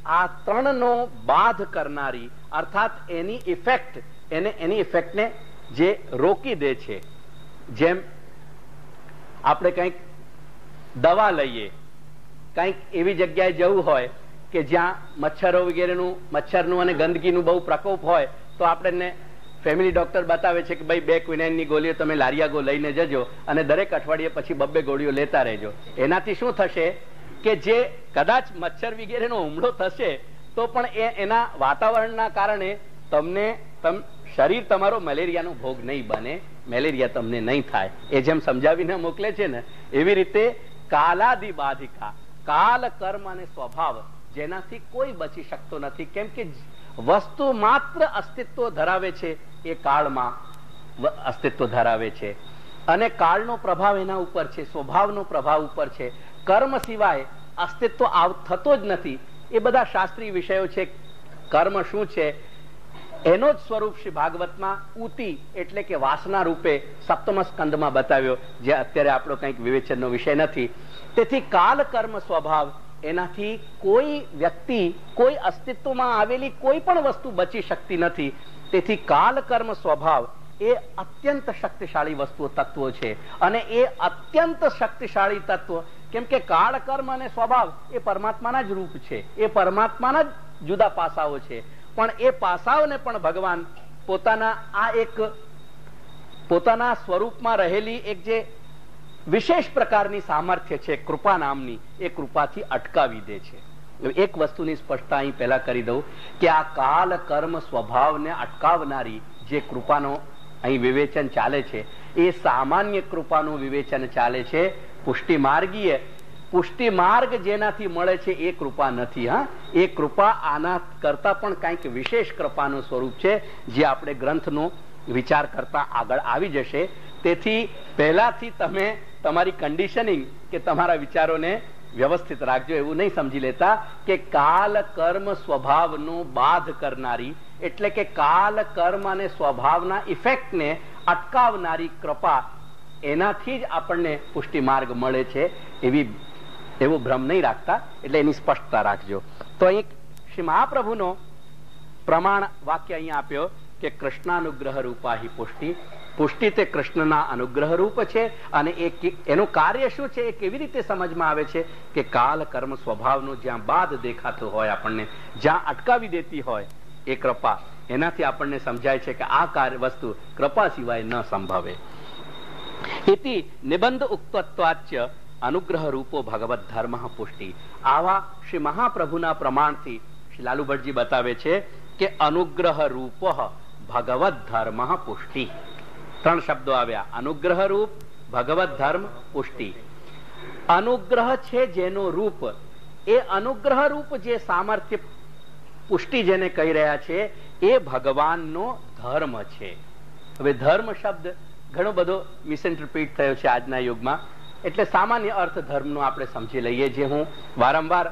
આ ત્રણનો બાધ કરનારી, અર્થાત એની ઇફેક્ટ, એની ઇફેક્ટને જે રોકી દે છે. જેમ આપણે કંઈક દવા લઈએ, કંઈક એવી જગ્યાએ જવું હોય કે જ્યાં મચ્છરો વગેરેનું, મચ્છરનું અને ગંદકીનું બહુ પ્રકોપ હોય, તો આપણને ફેમિલી ડોક્ટર બતાવે છે કે ભાઈ 2 ક્વિનાઇનની ગોળીઓ તમે લારિયાગો લઈને જજો અને દરેક અઠવાડિયે પછી 2 ગોળીઓ લેતા રહેજો. એનાથી શું થશે કે જે કદાચ મચ્છર વગેરેનો હુમલો થશે તો પણ એના વાતાવરણના કારણે શરીર તમારો મેલેરિયાનો ભોગ નહીં બને, મેલેરિયા તમને નહીં થાય. એ જેમ સમજાવીને મોકલે છે ને એવી રીતે કાલાદિ બાધિકા, કાલ, કર્મ અને સ્વભાવ જેનાથી કોઈ બચી શકતો નથી. કેમ કે વસ્તુ માત્ર અસ્તિત્વ ધરાવે છે એ કાળમાં અસ્તિત્વ ધરાવે છે અને કાળનો પ્રભાવ એના ઉપર છે, સ્વભાવનો પ્રભાવ ઉપર છે. કર્મ સિવાય અસ્તિત્વ થતો જ નથી. એ બધા શાસ્ત્રીય વિષયો છે. કર્મ શું છે એનો જ સ્વરૂપ શ્રી ભાગવતમાં ઉતિ એટલે કે વાસના રૂપે સપ્તમ સ્કંદમાં બતાવ્યો, જે અત્યારે આપણો કંઈક વિવેચનનો વિષય નથી. તેથી કાલ, કર્મ, સ્વભાવ એનાથી કોઈ વ્યક્તિ, કોઈ અસ્તિત્વમાં આવેલી કોઈ પણ વસ્તુ બચી શકતી નથી. તેથી કાલ, કર્મ, સ્વભાવ એ અત્યંત શક્તિશાળી વસ્તુઓ, તત્વો છે. અને એ અત્યંત શક્તિશાળી તત્વો, કેમ કે કાળ, કર્મ અને સ્વભાવ એ પરમાત્માના જ રૂપ છે, એ પરમાત્માના જ જુદા પાસાઓ છે. પણ એ પાસાઓને પણ ભગવાન પોતાના સ્વરૂપમાં રહેલી એક જે વિશેષ પ્રકારની સામર્થ્ય છે કૃપા નામની, એ કૃપાથી અટકાવી દે છે. એક વસ્તુની સ્પષ્ટતા અહીં પહેલા કરી દઉં કે આ કાલ, કર્મ, સ્વભાવને અટકાવનારી જે કૃપાનો અહીં વિવેચન ચાલે છે એ સામાન્ય કૃપાનું વિવેચન ચાલે છે. પુષ્ટિ માર્ગીય, પુષ્ટિ માર્ગ જેનાથી મળે છે એ કૃપા નથી. હા, એ કૃપા આના કરતા પણ કંઈક વિશેષ કૃપાનું સ્વરૂપ છે, જે આપણે ગ્રંથનો વિચાર કરતા આગળ આવી જશે. તેથી પહેલાથી તમે તમારી કન્ડિશનિંગ કે તમારા વિચારોને વ્યવસ્થિત રાખજો. એવું નહીં સમજી લેતા કે કાલ, કર્મ, સ્વભાવનો બાધ કરનારી એટલે કે કાલ, કર્મ અને સ્વભાવના ઇફેક્ટને અટકાવનારી કૃપા, એનાથી જ આપણને પુષ્ટિ માર્ગ મળે છે એવો ભ્રમ નહીં રાખતા. એટલે એની સ્પષ્ટતા રાખજો. તો અહીં શ્રી મહાપ્રભુનો પ્રમાણ વાક્ય અહીંયા આપ્યો કે કૃષ્ણાનુગ્રહ રૂપાહી પુષ્ટિ. પુષ્ટિ તે કૃષ્ણના અનુગ્રહ રૂપ છે. અને એનું કાર્ય શું છે એ કેવી રીતે સમજમાં આવે છે કે કાલ, કર્મ, સ્વભાવનો જ્યાં બાદ દેખાતો હોય, આપણને જ્યાં અટકાવી દેતી હોય એ કૃપા, એનાથી આપણને સમજાય છે કે આ કાર્ય વસ્તુ કૃપા સિવાય ન સંભવે. ઇતિ નિબંધ ઉક્તત્વાચ્ય અનુગ્રહ રૂપો ભગવત ધર્મ પુષ્ટિ. આવા શ્રી મહાપ્રભુના પ્રમાણથી શ્રી લાલુ ભટ્ટજી બતાવે છે કે અનુગ્રહ રૂપ ભગવત ધર્મ પુષ્ટિ. 3 શબ્દો આવ્યા: અનુગ્રહ રૂપ, ભગવત ધર્મ, પુષ્ટિ. અનુગ્રહ છે જેનો રૂપ, એ અનુગ્રહ રૂપ જે સામર્થ્ય, પુષ્ટિ જેને કહી રહ્યા છે એ ભગવાનનો ધર્મ છે. હવે ધર્મ શબ્દ ઘણો બધો મિસઇન્ટરપ્રિટ થયો છે આજના યુગમાં. એટલે સામાન્ય અર્થ ધર્મનો આપણે સમજી લઈએ, જે હું વારંવાર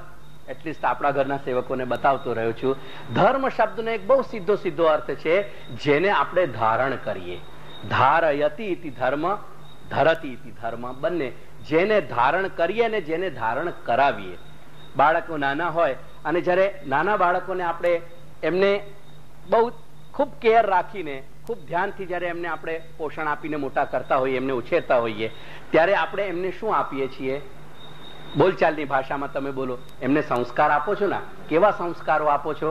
એટલીસ્ટ આપણા ઘરના સેવકોને બતાવતો રહ્યો છું. ધર્મ શબ્દનો એક બહુ સીધો અર્થ છે જેને આપણે ધારણ કરીએ. ધારયતિ ઇતિ ધર્મ, ધરતિ ઇતિ ધર્મ, બંને. જેને ધારણ કરીએ ને જેને ધારણ કરાવીએ. બાળકો નાના હોય અને જ્યારે નાના બાળકોને આપણે એમને બહુ ખૂબ કેર રાખીને, ખૂબ ધ્યાનથી જ્યારે એમને આપણે પોષણ આપીને મોટા કરતા હોઈએ, એમને ઉછેરતા હોઈએ, ત્યારે આપણે એમને શું આપીએ છીએ? બોલચાલની ભાષામાં તમે બોલો, એમને સંસ્કાર આપો છો ને. કેવા સંસ્કારો આપો છો?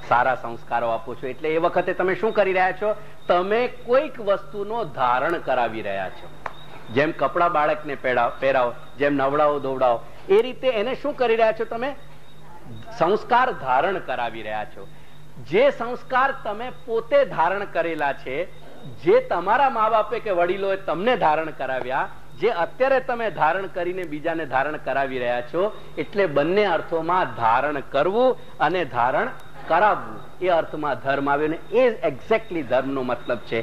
સારા સંસ્કારો આપો છો. એટલે એ વખતે તમે શું કરી રહ્યા છો? તમે કોઈક વસ્તુનો ધારણ કરાવી રહ્યા છો. જેમ કપડા બાળકને પહેરાવો, જેમ નવડાવો દોવડાવો, એ રીતે એને શું કરી રહ્યા છો? તમે સંસ્કાર ધારણ કરાવી રહ્યા છો. જે સંસ્કાર તમે પોતે ધારણ કરેલા છે, જે તમારા મા બાપે કે વડીલોએ તમને ધારણ કરાવ્યા, જે અત્યારે તમે ધારણ કરીને બીજાને ધારણ કરાવી રહ્યા છો, એટલે બંને અર્થોમાં ધારણ કરવું અને ધારણ કરાવવું એ અર્થમાં ધર્મ આવ્યો ને એ એક્ઝેક્ટલી ધર્મનો મતલબ છે.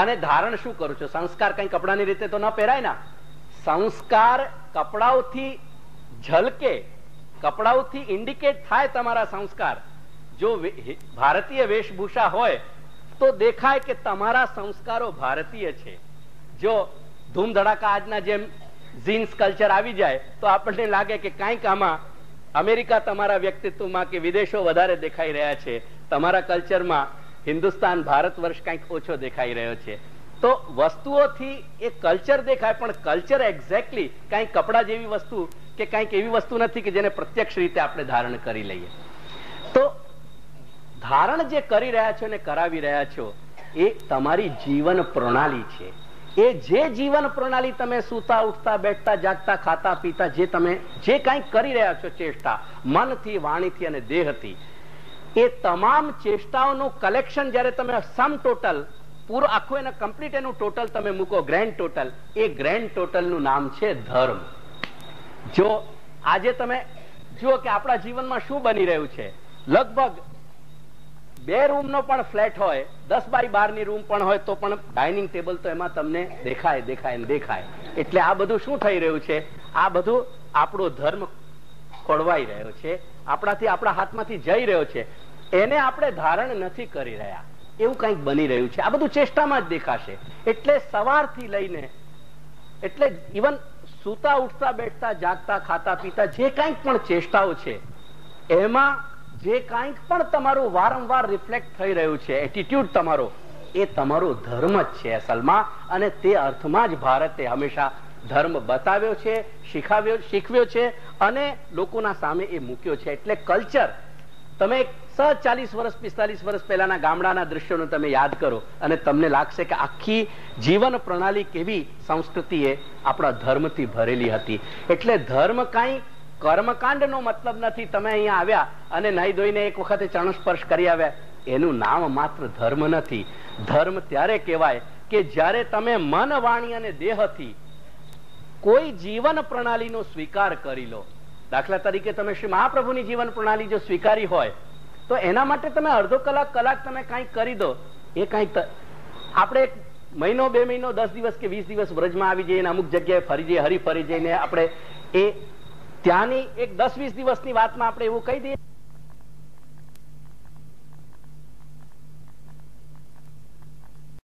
અને ધારણ શું કરું છું? સંસ્કાર કઈ કપડાની રીતે તો ન પહેરાય ના. સંસ્કાર કપડાઓથી ઝલકે, કપડાઓથી ઇન્ડિકેટ થાય તમારા સંસ્કાર. જો ભારતીય વેશભૂષા હોય તો દેખાય કે તમારા સંસ્કારો ભારતીય છે. જો ધૂમ ધડાકા આજના જેમ જીન્સ કલ્ચર આવી જાય તો આપણને લાગે કે કંઈક આમાં અમેરિકા તમારા વ્યક્તિત્વમાં કે વિદેશો વધારે દેખાઈ રહ્યા છે, તમારા કલ્ચરમાં હિન્દુસ્તાન, ભારત વર્ષ કંઈક ઓછો દેખાઈ રહ્યો છે. તો વસ્તુઓથી એ કલ્ચર દેખાય, પણ કલ્ચર એક્ઝેક્ટલી કંઈક કપડા જેવી વસ્તુ કે કંઈક એવી વસ્તુ નથી કે જેને પ્રત્યક્ષ રીતે આપણે ધારણ કરી લઈએ. તો ધારણ જે કરી રહ્યા છો ને કરાવી રહ્યા છો, એ તમારી જીવન પ્રણાલી છે. એ જે જીવન પ્રણાલી તમે સૂતા ઉઠતા બેઠતા જાગતા ખાતા પીતા જે તમે જે કંઈક કરી રહ્યા છો ચેષ્ટા મનથી વાણીથી અને દેહથી, એ તમામ ચેષ્ટાઓનું કલેક્શન જ્યારે તમે સમ ટોટલ પૂરો આખું એને કમ્પ્લીટ એનું ટોટલ તમે મૂકો, ગ્રેન્ડ ટોટલ, એ ગ્રેન્ડ ટોટલ નું નામ છે ધર્મ. જો આજે તમે જુઓ કે આપણા જીવનમાં શું બની રહ્યું છે, લગભગ 2 રૂમનો પણ ફ્લેટ હોય, 10 બાય 12 ની રૂમ પણ હોય તો પણ ડાઇનિંગ ટેબલ તો એમાં તમને દેખાય. એટલે આ બધું શું થઈ રહ્યું છે? આ બધું આપણો ધર્મ ખોળવાઈ રહ્યો છે, આપણાથી આપણા હાથમાંથી જઈ રહ્યો છે. એને આપણે ધારણ નથી કરી રહ્યા, એવું કંઈક બની રહ્યું છે. આ બધું ચેષ્ટામાં જ દેખાશે. એટલે સવારથી લઈને એટલે ઇવન સૂતા ઉઠતા બેઠતા જાગતા ખાતા પીતા જે કંઈક પણ ચેષ્ટાઓ છે, એમાં જે કંઈક પણ તમારું વારંવાર રિફ્લેક્ટ થઈ રહ્યું છે એટીટ્યુડ તમારો, એ તમારો ધર્મ જ છે અસલમાં. અને તે અર્થમાં જ ભારતે હંમેશા ધર્મ બતાવ્યો છે, શીખવ્યો છે અને લોકોના સામે એ મૂક્યો છે. એટલે કલ્ચર તમે 40 વર્ષ 45 વર્ષ પહેલાના ગામડાના દ્રશ્યોને તમે યાદ કરો અને તમને લાગશે કે આખી જીવન પ્રણાલી કેવી સંસ્કૃતિએ આપણા ધર્મથી ભરેલી હતી. એટલે ધર્મ કાંઈ કર્મકાંડનો મતલબ નથી. તમે અહીંયા આવ્યા અને નાઈ ધોઈને એક વખતે ચરણ સ્પર્શ કરી આવ્યા, એનું નામ માત્ર ધર્મ નથી. ધર્મ ત્યારે કહેવાય કે જ્યારે તમે મન વાણી અને દેહથી કોઈ જીવન પ્રણાલીનો સ્વીકાર કરી લો. દાખલા તરીકે તમે શ્રી મહાપ્રભુની જીવન પ્રણાલી જો સ્વીકારી હોય તો એના માટે તમે અડધો કલાક તમે કંઈક કરી દો. એ કંઈક આપણે 1 મહિનો 2 મહિનો 10 દિવસ કે 20 દિવસ વ્રજમાં આવી જઈએ, અમુક જગ્યાએ ફરી જઈએ, હરી ફરી જઈને આપણે એ ત્યાંની એક 10-20 દિવસની વાતમાં આપણે એવું કહી દઈએ